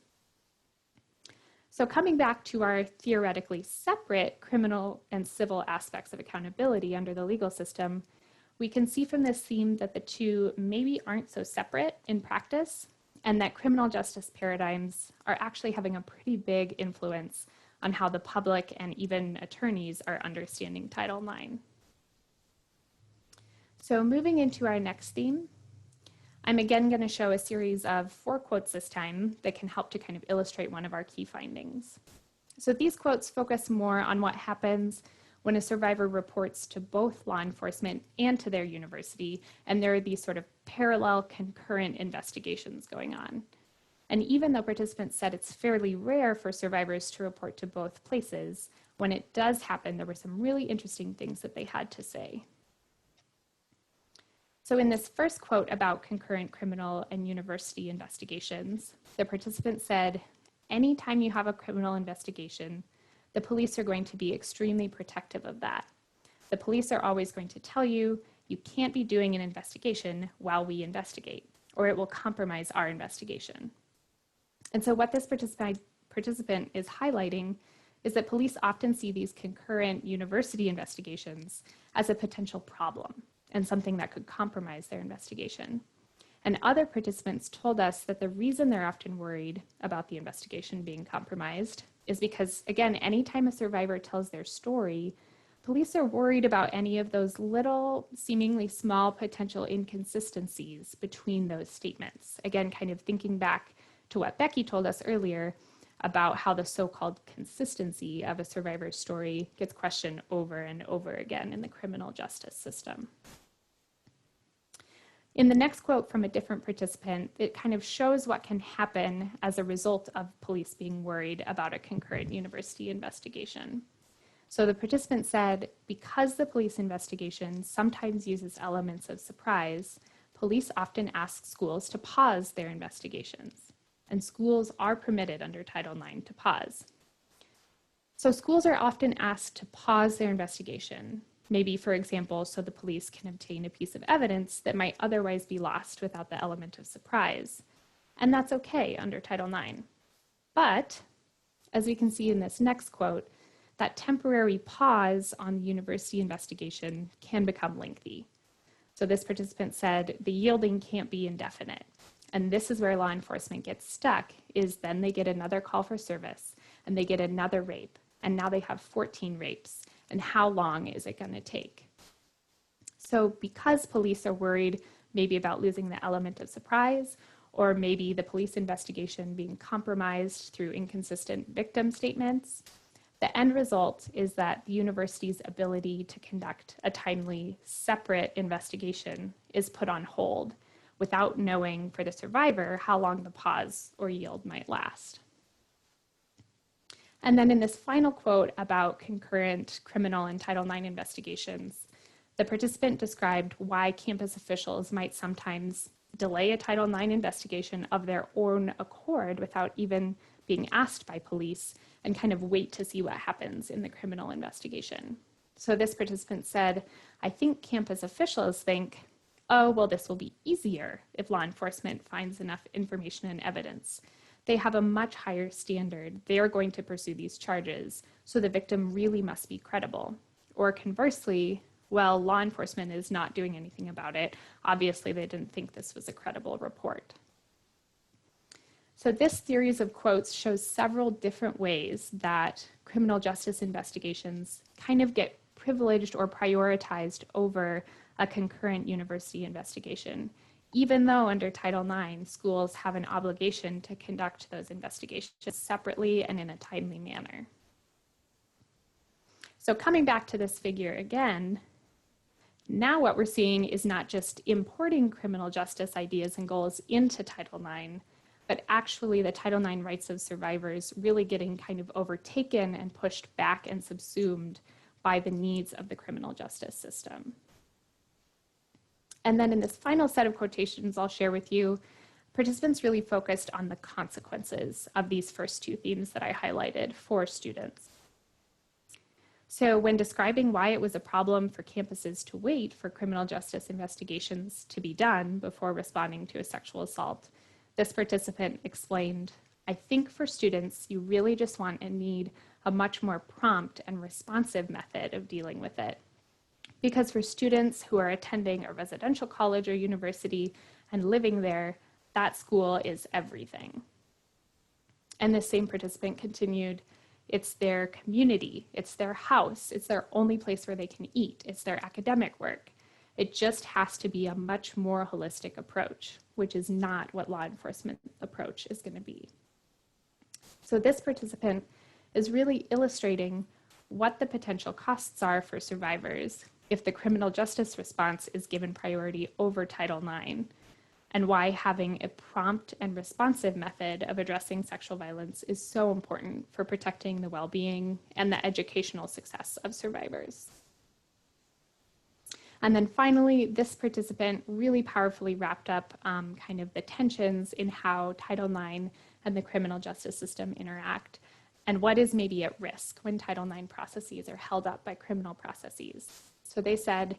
So coming back to our theoretically separate criminal and civil aspects of accountability under the legal system, we can see from this theme that the two maybe aren't so separate in practice, and that criminal justice paradigms are actually having a pretty big influence on how the public and even attorneys are understanding Title IX. So moving into our next theme, I'm again going to show a series of 4 quotes this time that can help to kind of illustrate one of our key findings. So these quotes focus more on what happens when a survivor reports to both law enforcement and to their university, and there are these sort of parallel concurrent investigations going on. And even though participants said it's fairly rare for survivors to report to both places, when it does happen, there were some really interesting things that they had to say. So in this first quote about concurrent criminal and university investigations, the participant said, anytime you have a criminal investigation, the police are going to be extremely protective of that. The police are always going to tell you, you can't be doing an investigation while we investigate, or it will compromise our investigation. And so what this participant is highlighting is that police often see these concurrent university investigations as a potential problem and something that could compromise their investigation. And other participants told us that the reason they're often worried about the investigation being compromised is because, again, anytime a survivor tells their story, police are worried about any of those little, seemingly small potential inconsistencies between those statements. Again, kind of thinking back to what Becky told us earlier about how the so-called consistency of a survivor's story gets questioned over and over again in the criminal justice system. In the next quote from a different participant, it kind of shows what can happen as a result of police being worried about a concurrent university investigation. So the participant said, because the police investigation sometimes uses elements of surprise, police often ask schools to pause their investigations, and schools are permitted under Title IX to pause. So schools are often asked to pause their investigation, maybe, for example, so the police can obtain a piece of evidence that might otherwise be lost without the element of surprise. And that's okay under Title IX. But, as we can see in this next quote, that temporary pause on the university investigation can become lengthy. So this participant said, the yielding can't be indefinite. And this is where law enforcement gets stuck, is then they get another call for service, and they get another rape, and now they have 14 rapes. And how long is it going to take? So because police are worried maybe about losing the element of surprise, or maybe the police investigation being compromised through inconsistent victim statements, the end result is that the university's ability to conduct a timely, separate investigation is put on hold without knowing for the survivor how long the pause or yield might last. And then in this final quote about concurrent criminal and Title IX investigations, the participant described why campus officials might sometimes delay a Title IX investigation of their own accord without even being asked by police and kind of wait to see what happens in the criminal investigation. So this participant said, I think campus officials think, oh, well, this will be easier if law enforcement finds enough information and evidence. They have a much higher standard. They are going to pursue these charges, so the victim really must be credible. Or conversely, well, law enforcement is not doing anything about it. Obviously, they didn't think this was a credible report. So this series of quotes shows several different ways that criminal justice investigations kind of get privileged or prioritized over a concurrent university investigation, even though under Title IX, schools have an obligation to conduct those investigations separately and in a timely manner. So coming back to this figure again, Now what we're seeing is not just importing criminal justice ideas and goals into Title IX, but actually the Title IX rights of survivors really getting kind of overtaken and pushed back and subsumed by the needs of the criminal justice system. And then in this final set of quotations I'll share with you, participants really focused on the consequences of these first two themes that I highlighted for students. So when describing why it was a problem for campuses to wait for criminal justice investigations to be done before responding to a sexual assault, this participant explained, "I think for students, you really just want and need a much more prompt and responsive method of dealing with it. Because for students who are attending a residential college or university and living there, that school is everything." And the same participant continued, "It's their community, it's their house, it's their only place where they can eat, it's their academic work. It just has to be a much more holistic approach, which is not what law enforcement approach is going to be." So this participant is really illustrating what the potential costs are for survivors if the criminal justice response is given priority over Title IX, and why having a prompt and responsive method of addressing sexual violence is so important for protecting the well-being and the educational success of survivors. And then finally, this participant really powerfully wrapped up kind of the tensions in how Title IX and the criminal justice system interact, and what is maybe at risk when Title IX processes are held up by criminal processes. So they said,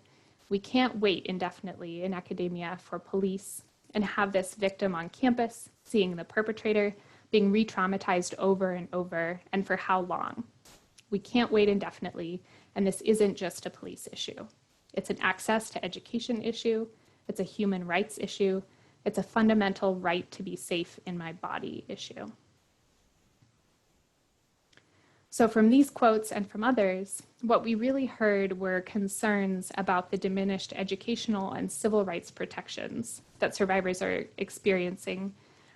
"We can't wait indefinitely in academia for police and have this victim on campus, seeing the perpetrator, being re-traumatized over and over, and for how long? We can't wait indefinitely, and this isn't just a police issue. It's an access to education issue, it's a human rights issue, it's a fundamental right to be safe in my body issue." So from these quotes and from others, what we really heard were concerns about the diminished educational and civil rights protections that survivors are experiencing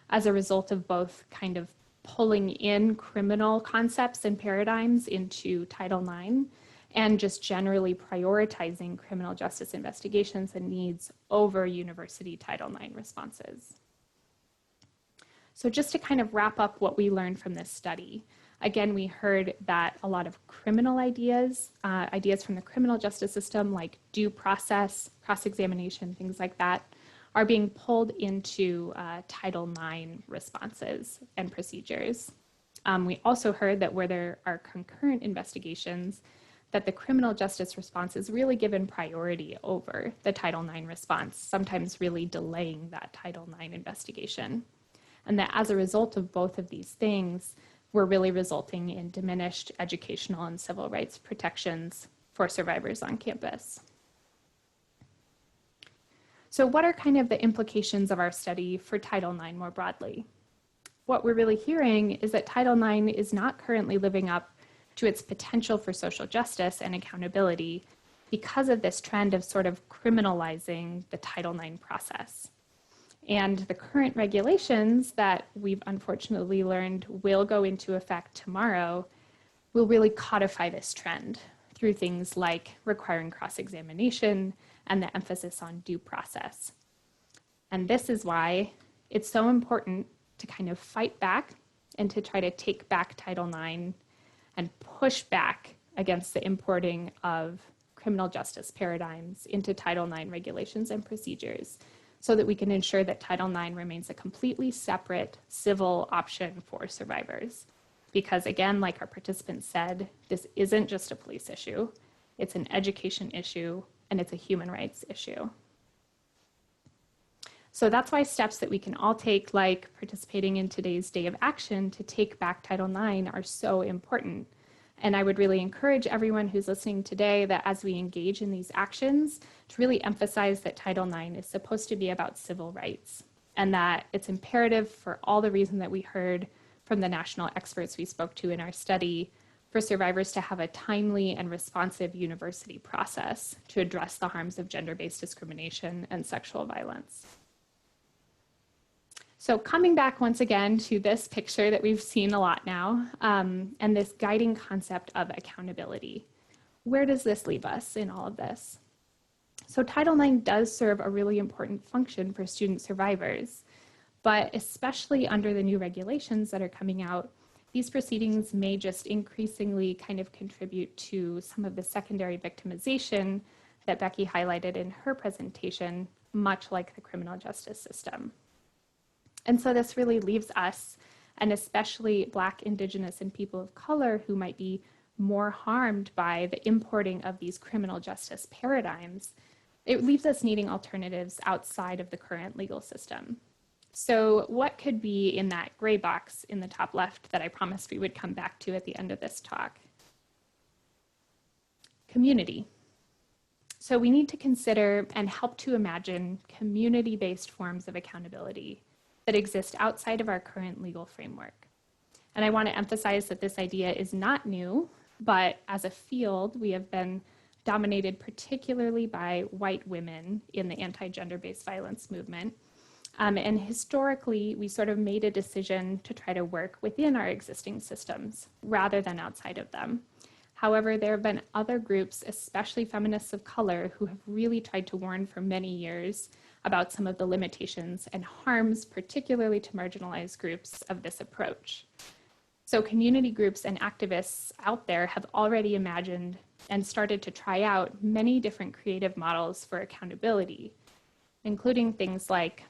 as a result of both kind of pulling in criminal concepts and paradigms into Title IX and just generally prioritizing criminal justice investigations and needs over university Title IX responses. So just to kind of wrap up what we learned from this study, again, we heard that a lot of criminal ideas from the criminal justice system like due process, cross-examination, things like that, are being pulled into Title IX responses and procedures. We also heard that where there are concurrent investigations, that the criminal justice response is really given priority over the Title IX response, sometimes really delaying that Title IX investigation. And that as a result of both of these things, we're really resulting in diminished educational and civil rights protections for survivors on campus. So what are kind of the implications of our study for Title IX more broadly? What we're really hearing is that Title IX is not currently living up to its potential for social justice and accountability because of this trend of sort of criminalizing the Title IX process. And the current regulations that we've unfortunately learned will go into effect tomorrow will really codify this trend through things like requiring cross-examination and the emphasis on due process. And this is why it's so important to kind of fight back and to try to take back Title IX and push back against the importing of criminal justice paradigms into Title IX regulations and procedures, so that we can ensure that Title IX remains a completely separate civil option for survivors. Because again, like our participants said, this isn't just a police issue, it's an education issue, and it's a human rights issue. So that's why steps that we can all take, like participating in today's Day of Action to take back Title IX, are so important. And I would really encourage everyone who's listening today that as we engage in these actions, to really emphasize that Title IX is supposed to be about civil rights, and that it's imperative for all the reasons that we heard from the national experts we spoke to in our study, for survivors to have a timely and responsive university process to address the harms of gender-based discrimination and sexual violence. So coming back once again to this picture that we've seen a lot now, and this guiding concept of accountability. Where does this leave us in all of this? So Title IX does serve a really important function for student survivors, but especially under the new regulations that are coming out, these proceedings may just increasingly kind of contribute to some of the secondary victimization that Becky highlighted in her presentation, much like the criminal justice system. And so this really leaves us, and especially Black, Indigenous, and people of color who might be more harmed by the importing of these criminal justice paradigms, it leaves us needing alternatives outside of the current legal system. So what could be in that gray box in the top left that I promised we would come back to at the end of this talk? Community. So we need to consider and help to imagine community-based forms of accountability that exist outside of our current legal framework. And I want to emphasize that this idea is not new, but as a field, we have been dominated particularly by white women in the anti-gender-based violence movement. And historically, we sort of made a decision to try to work within our existing systems rather than outside of them. However, there have been other groups, especially feminists of color, who have really tried to warn for many years about some of the limitations and harms, particularly to marginalized groups, of this approach. So community groups and activists out there have already imagined and started to try out many different creative models for accountability, including things like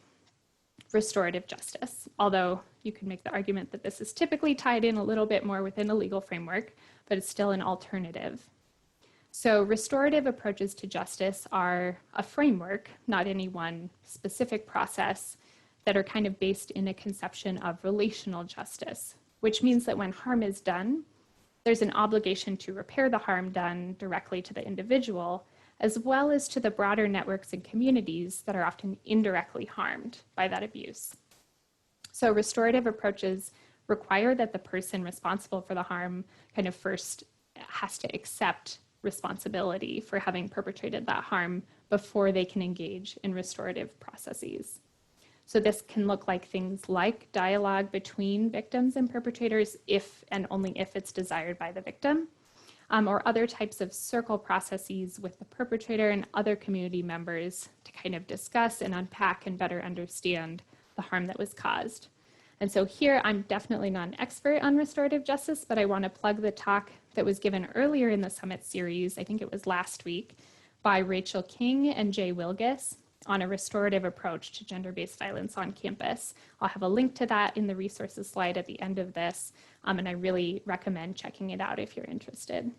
restorative justice, although you can make the argument that this is typically tied in a little bit more within a legal framework, but it's still an alternative. So restorative approaches to justice are a framework, not any one specific process, that are kind of based in a conception of relational justice, which means that when harm is done, there's an obligation to repair the harm done directly to the individual, as well as to the broader networks and communities that are often indirectly harmed by that abuse. So restorative approaches require that the person responsible for the harm kind of first has to accept responsibility for having perpetrated that harm before they can engage in restorative processes. So this can look like things like dialogue between victims and perpetrators if and only if it's desired by the victim, or other types of circle processes with the perpetrator and other community members to kind of discuss and unpack and better understand the harm that was caused. And so here, I'm definitely not an expert on restorative justice, but I want to plug the talk that was given earlier in the Summit series, I think it was last week, by Rachel King and Jay Wilgus on a restorative approach to gender-based violence on campus. I'll have a link to that in the resources slide at the end of this, and I really recommend checking it out if you're interested.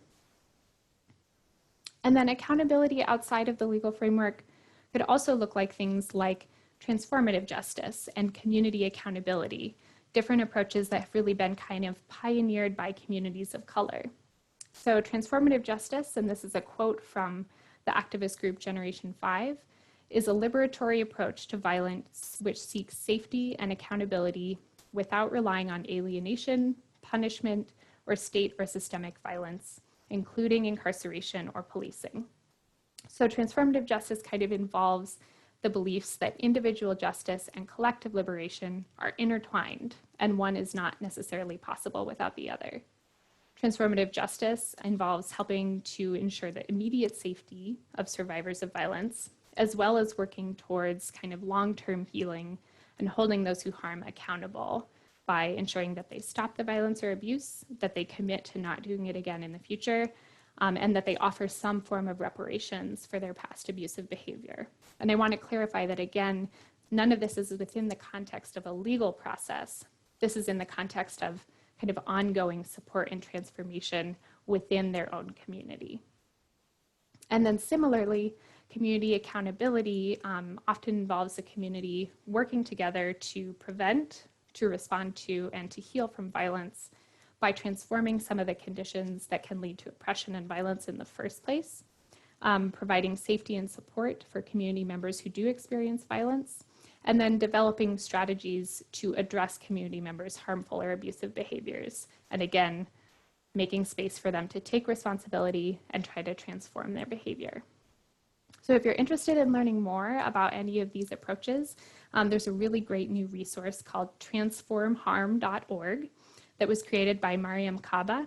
And then accountability outside of the legal framework could also look like things like transformative justice and community accountability, different approaches that have really been kind of pioneered by communities of color. So transformative justice, and this is a quote from the activist group Generation 5, is a liberatory approach to violence which seeks safety and accountability without relying on alienation, punishment, or state or systemic violence, including incarceration or policing. So transformative justice kind of involves the beliefs that individual justice and collective liberation are intertwined, and one is not necessarily possible without the other. Transformative justice involves helping to ensure the immediate safety of survivors of violence, as well as working towards kind of long-term healing and holding those who harm accountable by ensuring that they stop the violence or abuse, that they commit to not doing it again in the future, and that they offer some form of reparations for their past abusive behavior. And I want to clarify that, again, none of this is within the context of a legal process. This is in the context of kind of ongoing support and transformation within their own community. And then similarly, community accountability often involves the community working together to prevent, to respond to, and to heal from violence by transforming some of the conditions that can lead to oppression and violence in the first place, providing safety and support for community members who do experience violence, and then developing strategies to address community members' harmful or abusive behaviors. And again, making space for them to take responsibility and try to transform their behavior. So if you're interested in learning more about any of these approaches, there's a really great new resource called transformharm.org that was created by Mariam Kaba.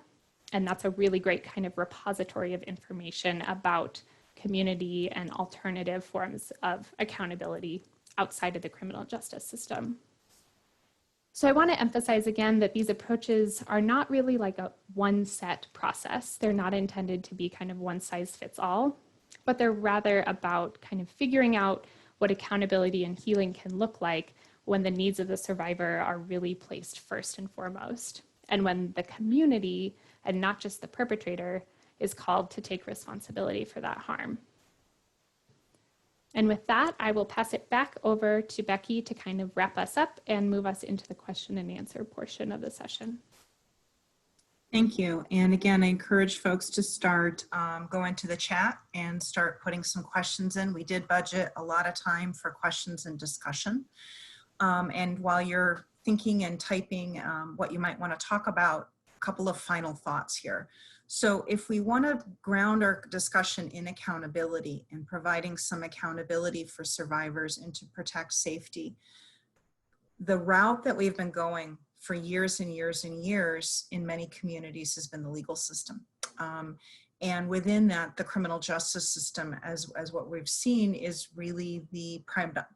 And that's a really great kind of repository of information about community and alternative forms of accountability outside of the criminal justice system. So I want to emphasize again that these approaches are not really like a one set process. They're not intended to be kind of one size fits all, but they're rather about kind of figuring out what accountability and healing can look like when the needs of the survivor are really placed first and foremost, and when the community, and not just the perpetrator, is called to take responsibility for that harm. And with that, I will pass it back over to Becky to kind of wrap us up and move us into the question and answer portion of the session. Thank you. And again, I encourage folks to start going to the chat and start putting some questions in. We did budget a lot of time for questions and discussion. And while you're thinking and typing what you might want to talk about, a couple of final thoughts here. So if we want to ground our discussion in accountability and providing some accountability for survivors and to protect safety, the route that we've been going for years and years and years in many communities has been the legal system. And within that, the criminal justice system, as what we've seen, is really the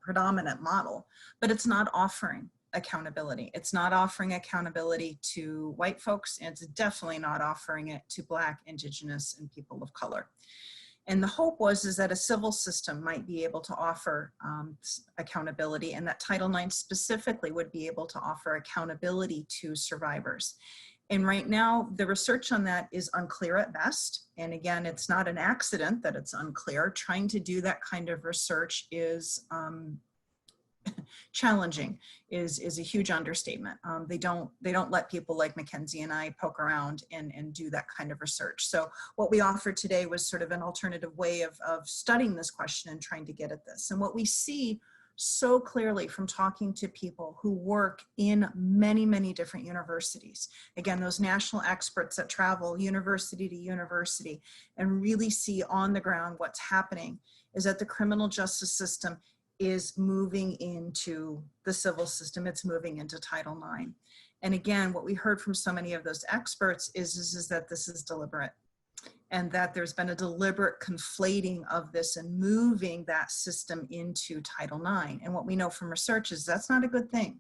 predominant model, but it's not offering accountability. It's not offering accountability to white folks, and it's definitely not offering it to Black, Indigenous, and people of color. And the hope is that a civil system might be able to offer accountability, and that Title IX specifically would be able to offer accountability to survivors. And right now, the research on that is unclear at best. And again, it's not an accident that it's unclear. Trying to do that kind of research is challenging, is a huge understatement. They don't let people like McKenzie and I poke around and do that kind of research. So what we offered today was sort of an alternative way of studying this question and trying to get at this. And what we see so clearly from talking to people who work in many, many different universities, again, those national experts that travel university to university and really see on the ground what's happening, is that the criminal justice system is moving into the civil system. It's moving into Title IX. And again, what we heard from so many of those experts is that this is deliberate, and that there's been a deliberate conflating of this and moving that system into Title IX. And what we know from research is that's not a good thing,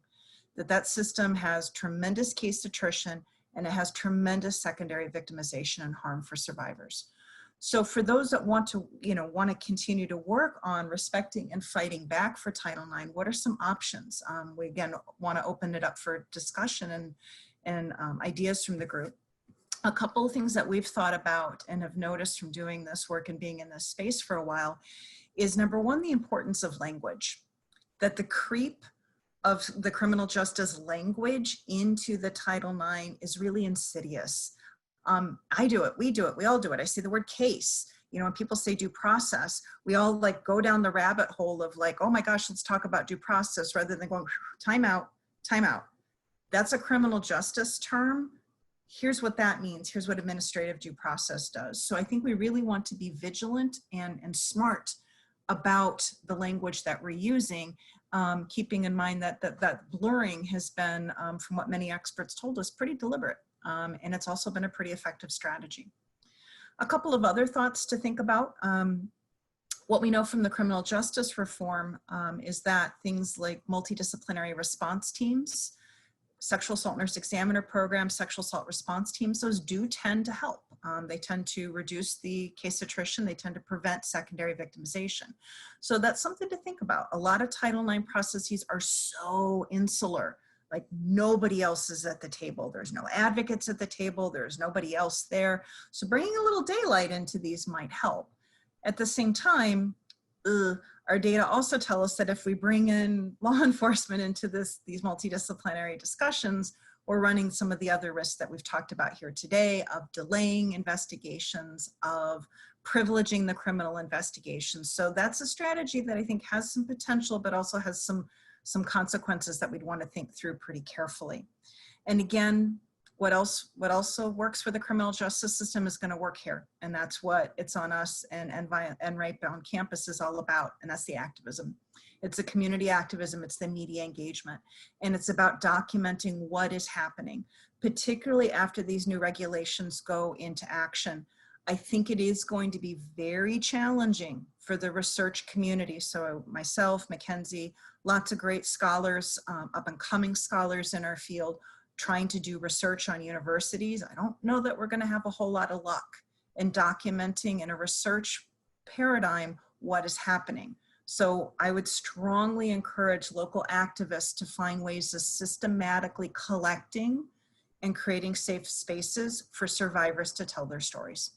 that system has tremendous case attrition and it has tremendous secondary victimization and harm for survivors. So for those that want to continue to work on respecting and fighting back for Title IX, what are some options? We again want to open it up for discussion and ideas from the group. A couple of things that we've thought about and have noticed from doing this work and being in this space for a while is, number one, the importance of language. That the creep of the criminal justice language into the Title IX is really insidious. I do it, we do it, we all do it. I say the word case. When people say due process, we all like go down the rabbit hole of like, oh my gosh, let's talk about due process, rather than going, time out, time out. That's a criminal justice term. Here's what that means. Here's what administrative due process does. So I think we really want to be vigilant and smart about the language that we're using, keeping in mind that blurring has been, from what many experts told us, pretty deliberate. And it's also been a pretty effective strategy. A couple of other thoughts to think about. What we know from the criminal justice reform is that things like multidisciplinary response teams, sexual assault nurse examiner programs, sexual assault response teams, those do tend to help. They tend to reduce the case attrition. They tend to prevent secondary victimization. So that's something to think about. A lot of Title IX processes are so insular. Like nobody else is at the table. There's no advocates at the table. There's nobody else there. So bringing a little daylight into these might help. At the same time, our data also tell us that if we bring in law enforcement into these multidisciplinary discussions, we're running some of the other risks that we've talked about here today of delaying investigations, of privileging the criminal investigations. So that's a strategy that I think has some potential, but also has some consequences that we'd want to think through pretty carefully. And again, what also works for the criminal justice system is going to work here. And that's what It's on Us and Right Bound Campus is all about. And that's the activism. It's the community activism. It's the media engagement. And it's about documenting what is happening, particularly after these new regulations go into action. I think it is going to be very challenging for the research community. So myself, McKenzie, lots of great scholars, up and coming scholars in our field, trying to do research on universities. I don't know that we're going to have a whole lot of luck in documenting in a research paradigm what is happening. So I would strongly encourage local activists to find ways of systematically collecting and creating safe spaces for survivors to tell their stories,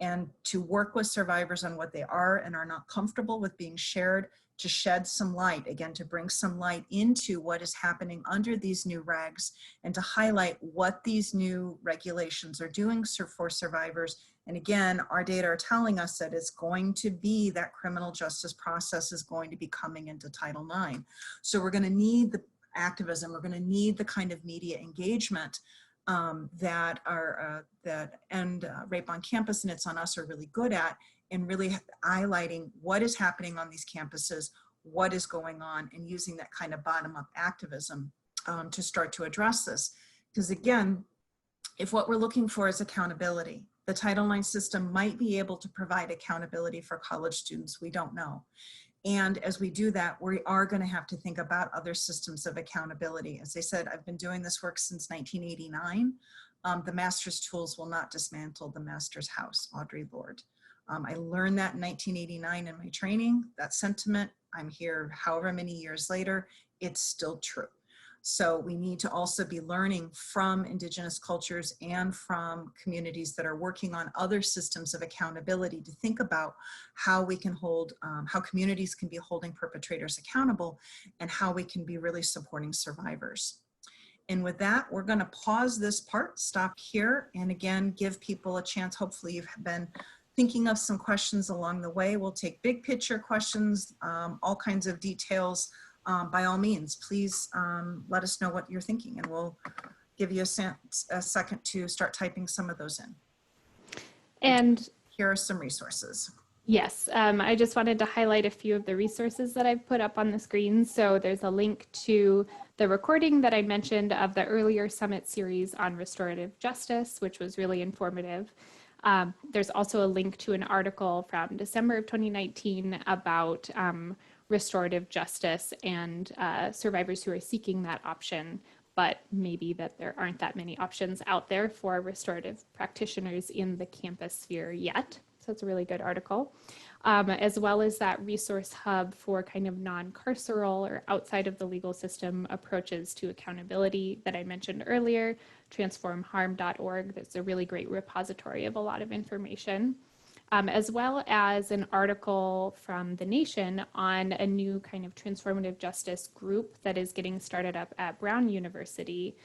and to work with survivors on what they are and are not comfortable with being shared, to shed some light, again, to bring some light into what is happening under these new regs, and to highlight what these new regulations are doing for survivors. And again, our data are telling us that it's going to be that criminal justice process is going to be coming into Title IX. So we're going to need the activism, we're going to need the kind of media engagement that Rape on Campus and It's on Us are really good at, and really highlighting what is happening on these campuses, what is going on, and using that kind of bottom-up activism to start to address this. Because again, if what we're looking for is accountability, the Title IX system might be able to provide accountability for college students, we don't know. And as we do that, we are going to have to think about other systems of accountability. As I said, I've been doing this work since 1989. The master's tools will not dismantle the master's house, Audre Lorde. I learned that in 1989 in my training, that sentiment. I'm here however many years later, it's still true. So we need to also be learning from Indigenous cultures and from communities that are working on other systems of accountability to think about how we can hold, how communities can be holding perpetrators accountable, and how we can be really supporting survivors. And with that, we're going to pause this part, stop here, and again, give people a chance. Hopefully you've been thinking of some questions along the way. We'll take big picture questions, all kinds of details. By all means, please let us know what you're thinking, and we'll give you a second to start typing some of those in. And here are some resources. Yes, I just wanted to highlight a few of the resources that I've put up on the screen. So there's a link to the recording that I mentioned of the earlier summit series on restorative justice, which was really informative. There's also a link to an article from December of 2019 about restorative justice and survivors who are seeking that option, but maybe that there aren't that many options out there for restorative practitioners in the campus sphere yet. So it's a really good article, as well as that resource hub for kind of non-carceral or outside of the legal system approaches to accountability that I mentioned earlier, transformharm.org. That's a really great repository of a lot of information. As well as an article from The Nation on a new kind of transformative justice group that is getting started up at Brown University,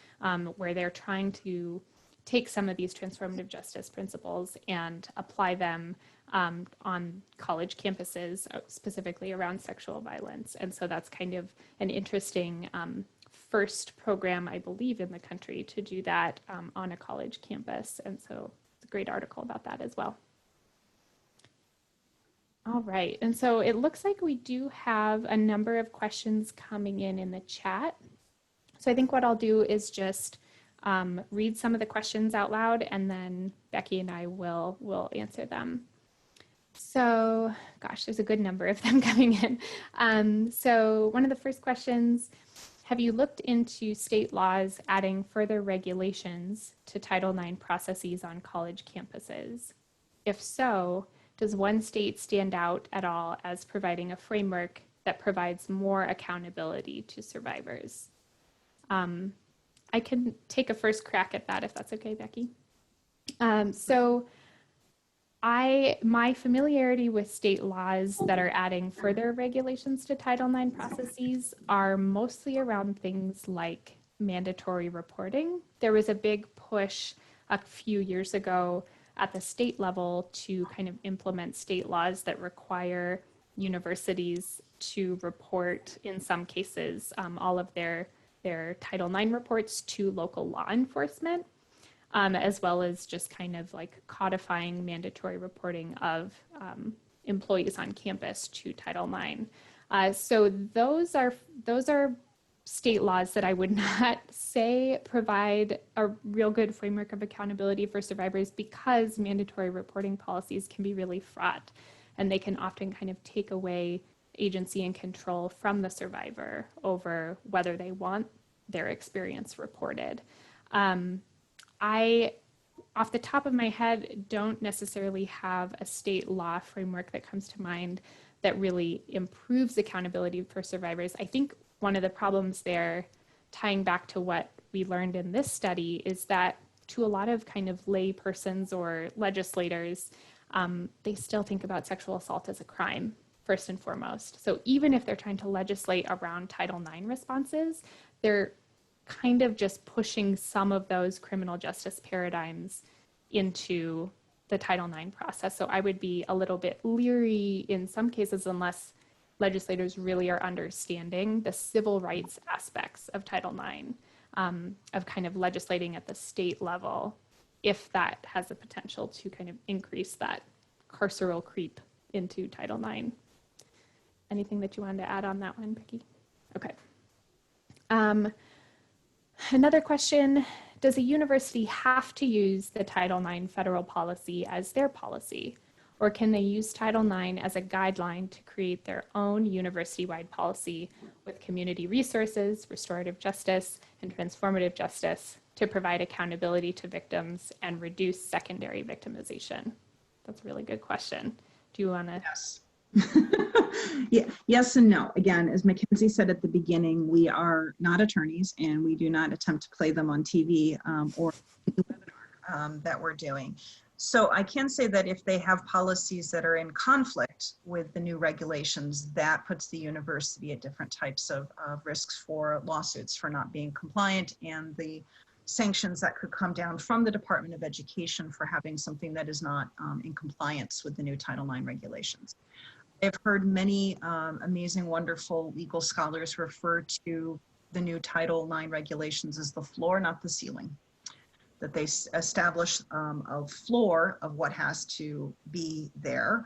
where they're trying to take some of these transformative justice principles and apply them on college campuses, specifically around sexual violence. And so that's kind of an interesting first program, I believe, in the country to do that on a college campus. And so it's a great article about that as well. All right, and so it looks like we do have a number of questions coming in the chat. So I think what I'll do is just read some of the questions out loud, and then Becky and I will answer them. So, gosh, there's a good number of them coming in. So one of the first questions, have you looked into state laws adding further regulations to Title IX processes on college campuses? If so, does one state stand out at all as providing a framework that provides more accountability to survivors? I can take a first crack at that if that's okay, Becky. So my familiarity with state laws that are adding further regulations to Title IX processes are mostly around things like mandatory reporting. There was a big push a few years ago at the state level to kind of implement state laws that require universities to report, in some cases, all of their Title IX reports to local law enforcement, as well as just kind of like codifying mandatory reporting of employees on campus to Title IX. So those are state laws that I would not say provide a real good framework of accountability for survivors, because mandatory reporting policies can be really fraught, and they can often kind of take away agency and control from the survivor over whether they want their experience reported. I, off the top of my head, don't necessarily have a state law framework that comes to mind that really improves accountability for survivors. I think one of the problems there, tying back to what we learned in this study, is that to a lot of kind of lay persons or legislators, they still think about sexual assault as a crime, first and foremost. So even if they're trying to legislate around Title IX responses, they're kind of just pushing some of those criminal justice paradigms into the Title IX process. So I would be a little bit leery in some cases, unless legislators really are understanding the civil rights aspects of Title IX, of kind of legislating at the state level, if that has the potential to kind of increase that carceral creep into Title IX. Anything that you wanted to add on that one, Becky? Okay. Another question, does a university have to use the Title IX federal policy as their policy? Or can they use Title IX as a guideline to create their own university-wide policy with community resources, restorative justice, and transformative justice to provide accountability to victims and reduce secondary victimization? That's a really good question. Do you want to? Yes. Yeah, yes and no. Again, as McKenzie said at the beginning, we are not attorneys, and we do not attempt to play them on TV or webinar that we're doing. So I can say that if they have policies that are in conflict with the new regulations, that puts the university at different types of risks for lawsuits for not being compliant, and the sanctions that could come down from the Department of Education for having something that is not in compliance with the new Title IX regulations. I've heard many amazing, wonderful legal scholars refer to the new Title IX regulations as the floor, not the ceiling. That they establish a floor of what has to be there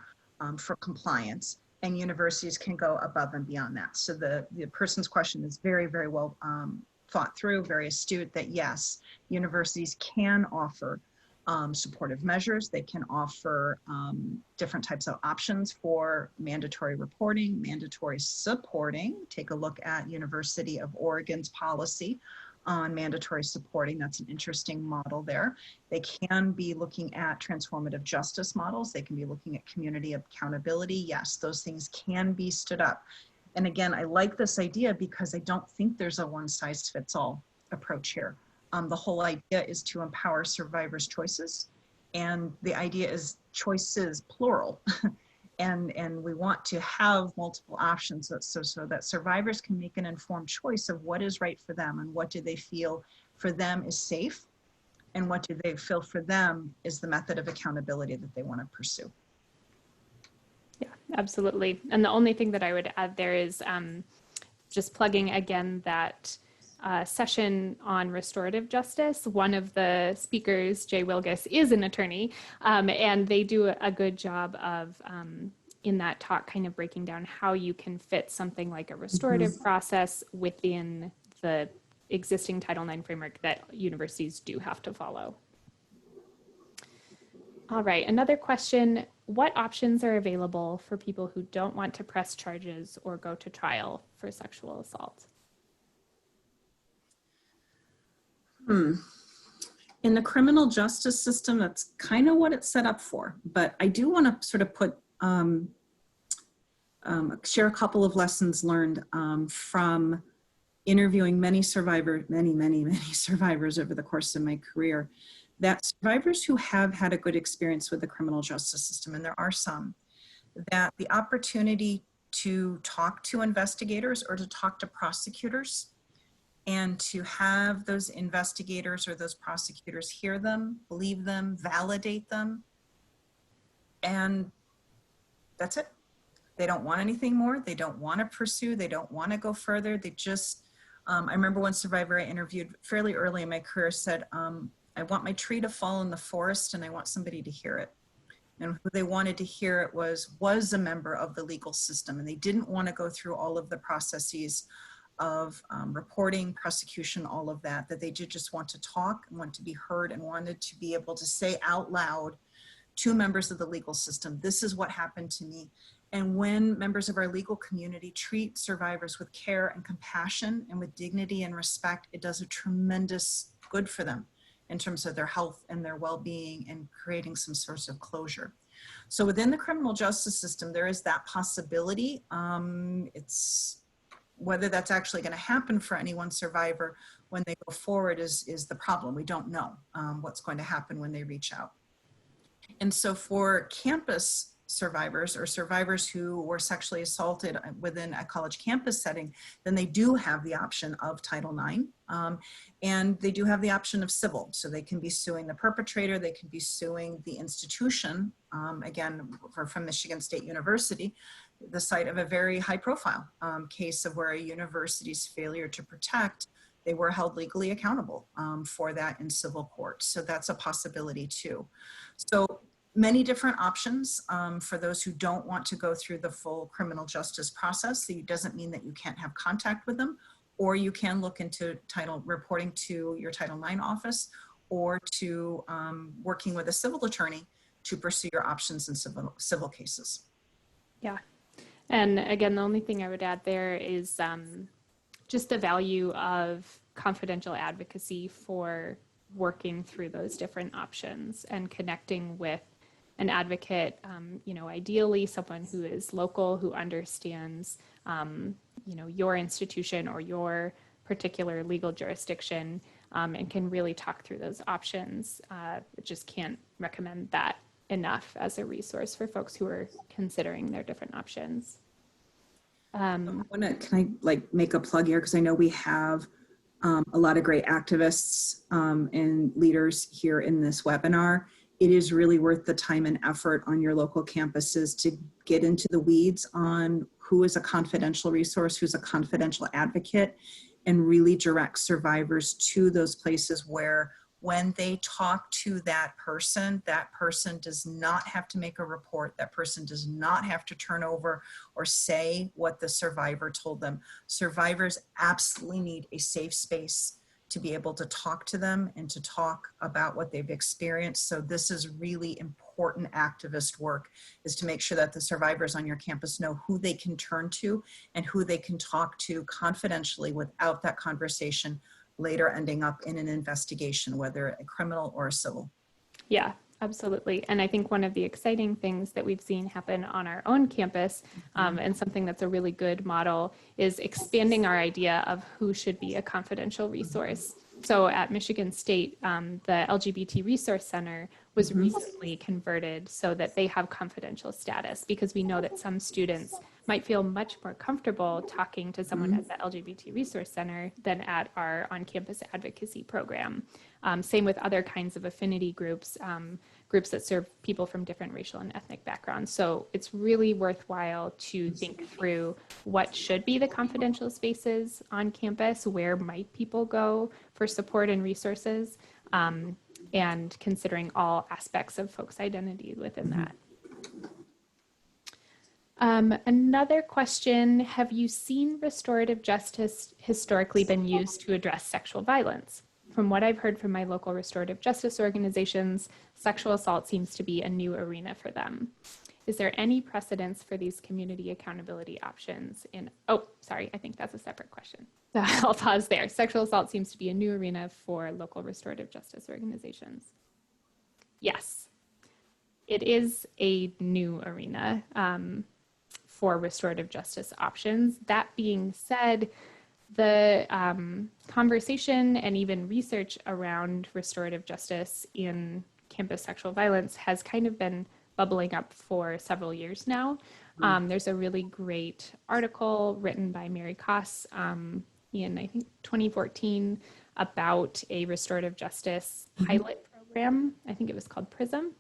for compliance, and universities can go above and beyond that. So the person's question is very, very well thought through, very astute, that yes, universities can offer supportive measures. They can offer different types of options for mandatory reporting, mandatory supporting. Take a look at University of Oregon's policy on mandatory supporting. That's an interesting model there. They can be looking at transformative justice models. They can be looking at community accountability. Yes, those things can be stood up. And again, I like this idea because I don't think there's a one-size-fits-all approach here. The whole idea is to empower survivors' choices. And the idea is choices, plural. and we want to have multiple options so that survivors can make an informed choice of what is right for them, and what do they feel for them is safe, and what do they feel for them is the method of accountability that they want to pursue. Yeah, absolutely. And the only thing that I would add there is just plugging again that session on restorative justice. One of the speakers, Jay Wilgus, is an attorney, and they do a good job of, in that talk, kind of breaking down how you can fit something like a restorative process within the existing Title IX framework that universities do have to follow. All right, another question. What options are available for people who don't want to press charges or go to trial for sexual assault? In the criminal justice system, that's kind of what it's set up for. But I do want to sort of put, share a couple of lessons learned from interviewing many survivors over the course of my career, that survivors who have had a good experience with the criminal justice system, and there are some, that the opportunity to talk to investigators or to talk to prosecutors, and to have those investigators or those prosecutors hear them, believe them, validate them, and that's it. They don't want anything more. They don't want to pursue. They don't want to go further. They just, I remember one survivor I interviewed fairly early in my career said, I want my tree to fall in the forest and I want somebody to hear it. And who they wanted to hear it was a member of the legal system, and they didn't want to go through all of the processes of reporting, prosecution, all of that, that they did just want to talk, want to be heard, and wanted to be able to say out loud to members of the legal system, this is what happened to me. And when members of our legal community treat survivors with care and compassion and with dignity and respect, it does a tremendous good for them in terms of their health and their well-being and creating some source of closure. So within the criminal justice system, there is that possibility. It's whether that's actually going to happen for any one survivor when they go forward is the problem. We don't know what's going to happen when they reach out. And so for campus survivors or survivors who were sexually assaulted within a college campus setting, then they do have the option of Title IX, and they do have the option of civil. So they can be suing the perpetrator, they can be suing the institution, again, from Michigan State University, the site of a very high profile case of where a university's failure to protect, they were held legally accountable for that in civil court. So that's a possibility too. So many different options for those who don't want to go through the full criminal justice process. So it doesn't mean that you can't have contact with them, or you can look into reporting to your Title IX office, or to working with a civil attorney to pursue your options in civil cases. Yeah. And again, the only thing I would add there is just the value of confidential advocacy for working through those different options and connecting with an advocate, ideally someone who is local, who understands, your institution or your particular legal jurisdiction, and can really talk through those options. Just can't recommend that enough as a resource for folks who are considering their different options. Can I make a plug here? Because I know we have a lot of great activists and leaders here in this webinar. It is really worth the time and effort on your local campuses to get into the weeds on who is a confidential resource, who's a confidential advocate, and really direct survivors to those places where when they talk to that person does not have to make a report. That person does not have to turn over or say what the survivor told them. Survivors absolutely need a safe space to be able to talk to them and to talk about what they've experienced. So this is really important activist work, is to make sure that the survivors on your campus know who they can turn to and who they can talk to confidentially without that conversation later ending up in an investigation, whether a criminal or a civil. Yeah, absolutely. And I think one of the exciting things that we've seen happen on our own campus, and something that's a really good model, is expanding our idea of who should be a confidential resource. So at Michigan State, the LGBT Resource Center was recently converted so that they have confidential status, because we know that some students might feel much more comfortable talking to someone at the LGBT Resource Center than at our on-campus advocacy program. Same with other kinds of affinity groups, groups that serve people from different racial and ethnic backgrounds. So it's really worthwhile to think through what should be the confidential spaces on campus, where might people go for support and resources, and considering all aspects of folks' identity within that. Another question, have you seen restorative justice historically been used to address sexual violence? From what I've heard from my local restorative justice organizations, sexual assault seems to be a new arena for them. Is there any precedence for these community accountability options in, oh, sorry, I think that's a separate question. So I'll pause there. Sexual assault seems to be a new arena for local restorative justice organizations. Yes, it is a new arena for restorative justice options. That being said, the conversation and even research around restorative justice in campus sexual violence has kind of been bubbling up for several years now. There's a really great article written by Mary Koss in, I think, 2014 about a restorative justice pilot program. I think it was called PRISM.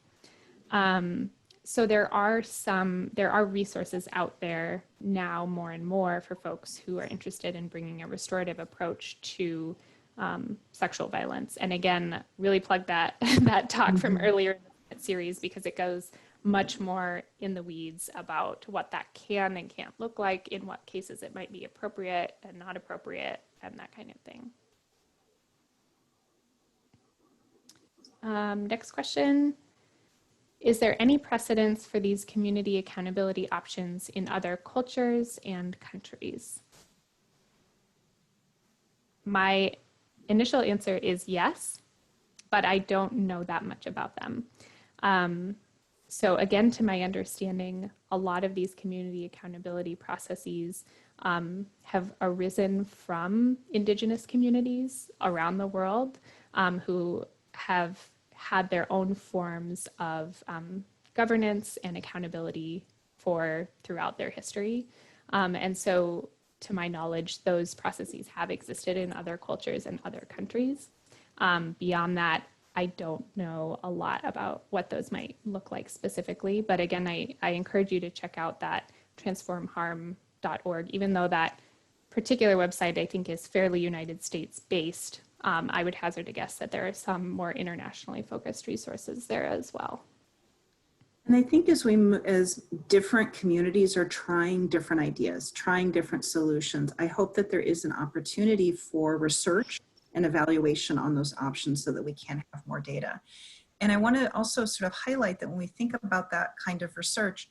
So there are resources out there now more and more for folks who are interested in bringing a restorative approach to sexual violence. And again, really plug that talk from earlier in the series, because it goes much more in the weeds about what that can and can't look like, in what cases it might be appropriate and not appropriate, and that kind of thing. Next question. Is there any precedence for these community accountability options in other cultures and countries? My initial answer is yes, but I don't know that much about them. So again, to my understanding, a lot of these community accountability processes have arisen from Indigenous communities around the world who have had their own forms of governance and accountability throughout their history. And so, to my knowledge, those processes have existed in other cultures and other countries. Beyond that, I don't know a lot about what those might look like specifically. But again, I encourage you to check out that transformharm.org, even though that particular website I think is fairly United States based. I would hazard a guess that there are some more internationally focused resources there as well. And I think as different communities are trying different ideas, trying different solutions, I hope that there is an opportunity for research and evaluation on those options so that we can have more data. And I want to also sort of highlight that when we think about that kind of research,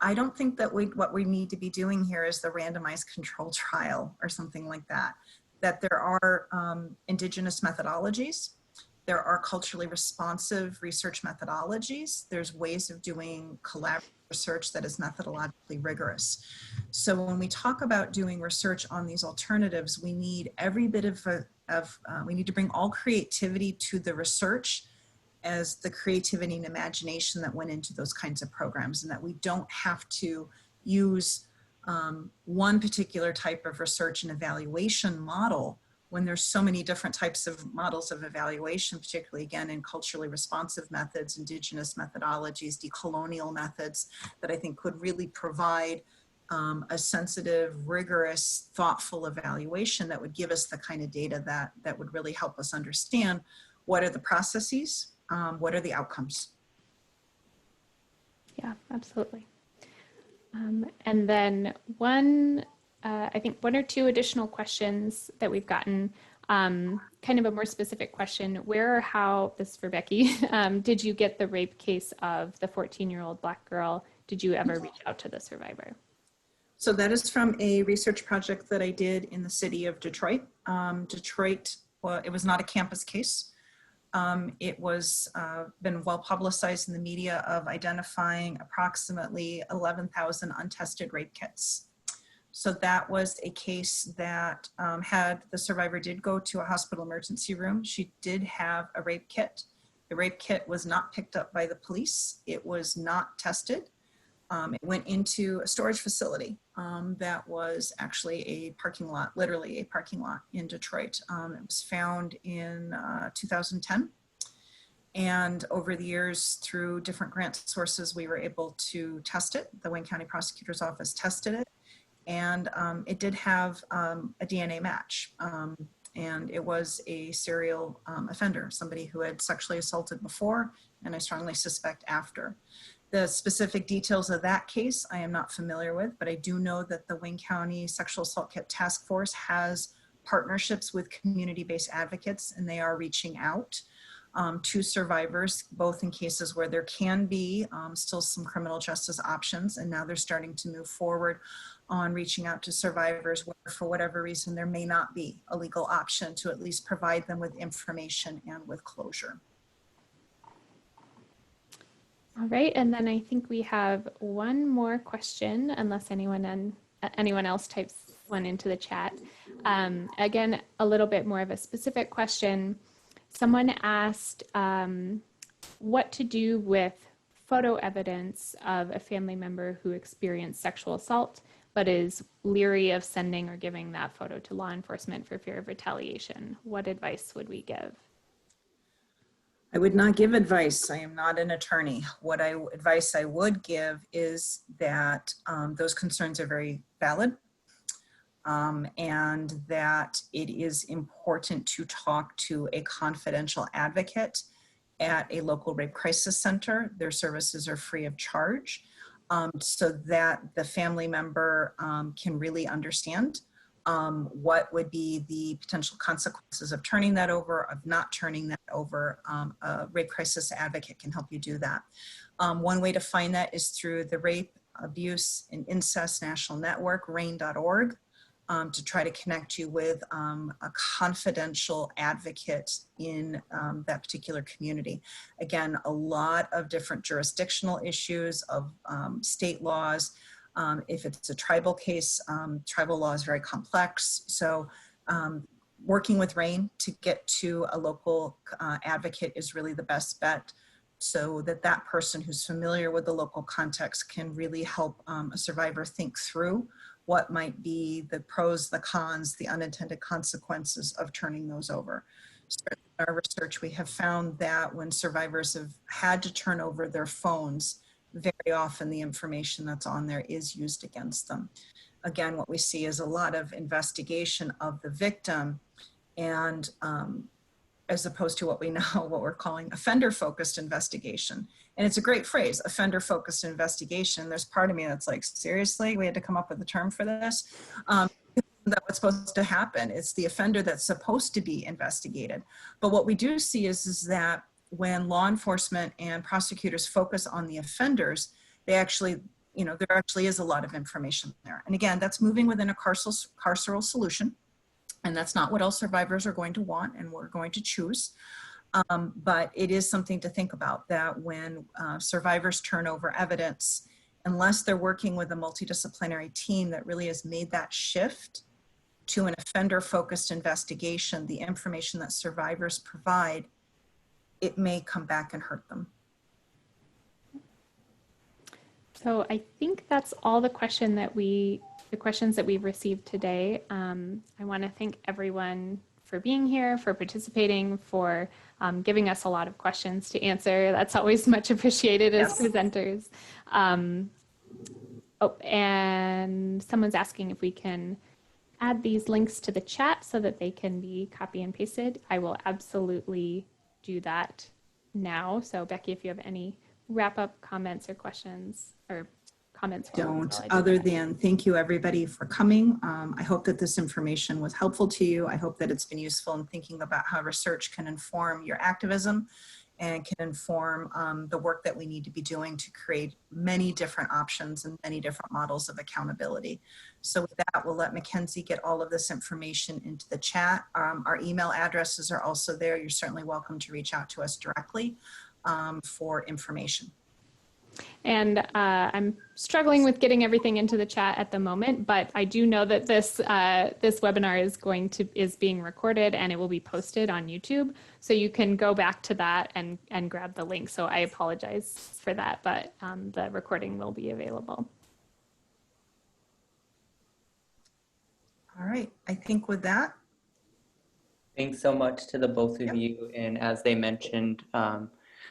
I don't think that what we need to be doing here is the randomized control trial or something like that. That there are Indigenous methodologies, there are culturally responsive research methodologies, there's ways of doing collaborative research that is methodologically rigorous. So when we talk about doing research on these alternatives, we need every bit we need to bring all creativity to the research as the creativity and imagination that went into those kinds of programs, and that we don't have to use one particular type of research and evaluation model when there's so many different types of models of evaluation, particularly again in culturally responsive methods, Indigenous methodologies, decolonial methods, that I think could really provide a sensitive, rigorous, thoughtful evaluation that would give us the kind of data that would really help us understand what are the processes, what are the outcomes. Yeah, absolutely. And then I think one or two additional questions that we've gotten, kind of a more specific question, where or how, this is for Becky, did you get the rape case of the 14-year-old Black girl? Did you ever reach out to the survivor? So that is from a research project that I did in the city of Detroit. Detroit, well, it was not a campus case. It was been well publicized in the media of identifying approximately 11,000 untested rape kits. So that was a case that the survivor did go to a hospital emergency room. She did have a rape kit. The rape kit was not picked up by the police. It was not tested. It went into a storage facility that was actually a parking lot, literally a parking lot in Detroit. It was found in 2010. And over the years, through different grant sources, we were able to test it. The Wayne County Prosecutor's Office tested it. And it did have a DNA match. And it was a serial offender, somebody who had sexually assaulted before, and I strongly suspect after. The specific details of that case I am not familiar with, but I do know that the Wayne County Sexual Assault Kit Task Force has partnerships with community-based advocates, and they are reaching out to survivors, both in cases where there can be still some criminal justice options, and now they're starting to move forward on reaching out to survivors where, for whatever reason, there may not be a legal option, to at least provide them with information and with closure. All right, and then I think we have one more question, unless anyone else types one into the chat. Again, a little bit more of a specific question. Someone asked what to do with photo evidence of a family member who experienced sexual assault, but is leery of sending or giving that photo to law enforcement for fear of retaliation. What advice would we give? I would not give advice. I am not an attorney. Advice I would give is that those concerns are very valid, and that it is important to talk to a confidential advocate at a local rape crisis center. Their services are free of charge, so that the family member can really understand what would be the potential consequences of turning that over, of not turning that over. A rape crisis advocate can help you do that. One way to find that is through the Rape, Abuse, and Incest National Network, RAIN.org, to try to connect you with a confidential advocate in that particular community. Again, a lot of different jurisdictional issues of state laws. If it's a tribal case, tribal law is very complex. So working with RAIN to get to a local advocate is really the best bet, so that that person who's familiar with the local context can really help a survivor think through what might be the pros, the cons, the unintended consequences of turning those over. In our research, we have found that when survivors have had to turn over their phones, very often the information that's on there is used against them. Again, what we see is a lot of investigation of the victim, and as opposed to what we know, what we're calling offender-focused investigation. And it's a great phrase, offender-focused investigation. There's part of me that's like, seriously, we had to come up with a term for this? That's what's supposed to happen. It's the offender that's supposed to be investigated. But what we do see is that when law enforcement and prosecutors focus on the offenders, they actually, there actually is a lot of information there. And again, that's moving within a carceral solution. And that's not what all survivors are going to want and we're going to choose. But it is something to think about, that when survivors turn over evidence, unless they're working with a multidisciplinary team that really has made that shift to an offender-focused investigation, the information that survivors provide, it may come back and hurt them. So I think that's all the questions that we've received today. I want to thank everyone for being here, for participating, for giving us a lot of questions to answer. That's always much appreciated as presenters. And someone's asking if we can add these links to the chat so that they can be copy and pasted. I will absolutely do that now. So Becky, if you have any wrap-up comments or questions or comments. Don't, other than thank you everybody for coming. I hope that this information was helpful to you. I hope that it's been useful in thinking about how research can inform your activism and can inform the work that we need to be doing to create many different options and many different models of accountability. So with that, we'll let McKenzie get all of this information into the chat. Our email addresses are also there. You're certainly welcome to reach out to us directly for information. And I'm struggling with getting everything into the chat at the moment, but I do know that this webinar is being recorded and it will be posted on YouTube. So you can go back to that and grab the link. So I apologize for that, but the recording will be available. All right, I think with that. Thanks so much to the both of you. And as they mentioned,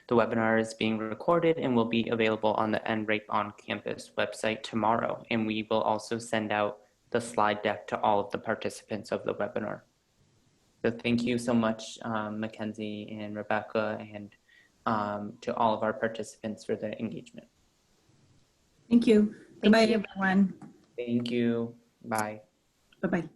the webinar is being recorded and will be available on the End Rape on Campus website tomorrow. And we will also send out the slide deck to all of the participants of the webinar. So thank you so much, McKenzie and Rebecca, and to all of our participants for the engagement. Thank you. Goodbye, everyone. Thank you. Bye. Bye-bye.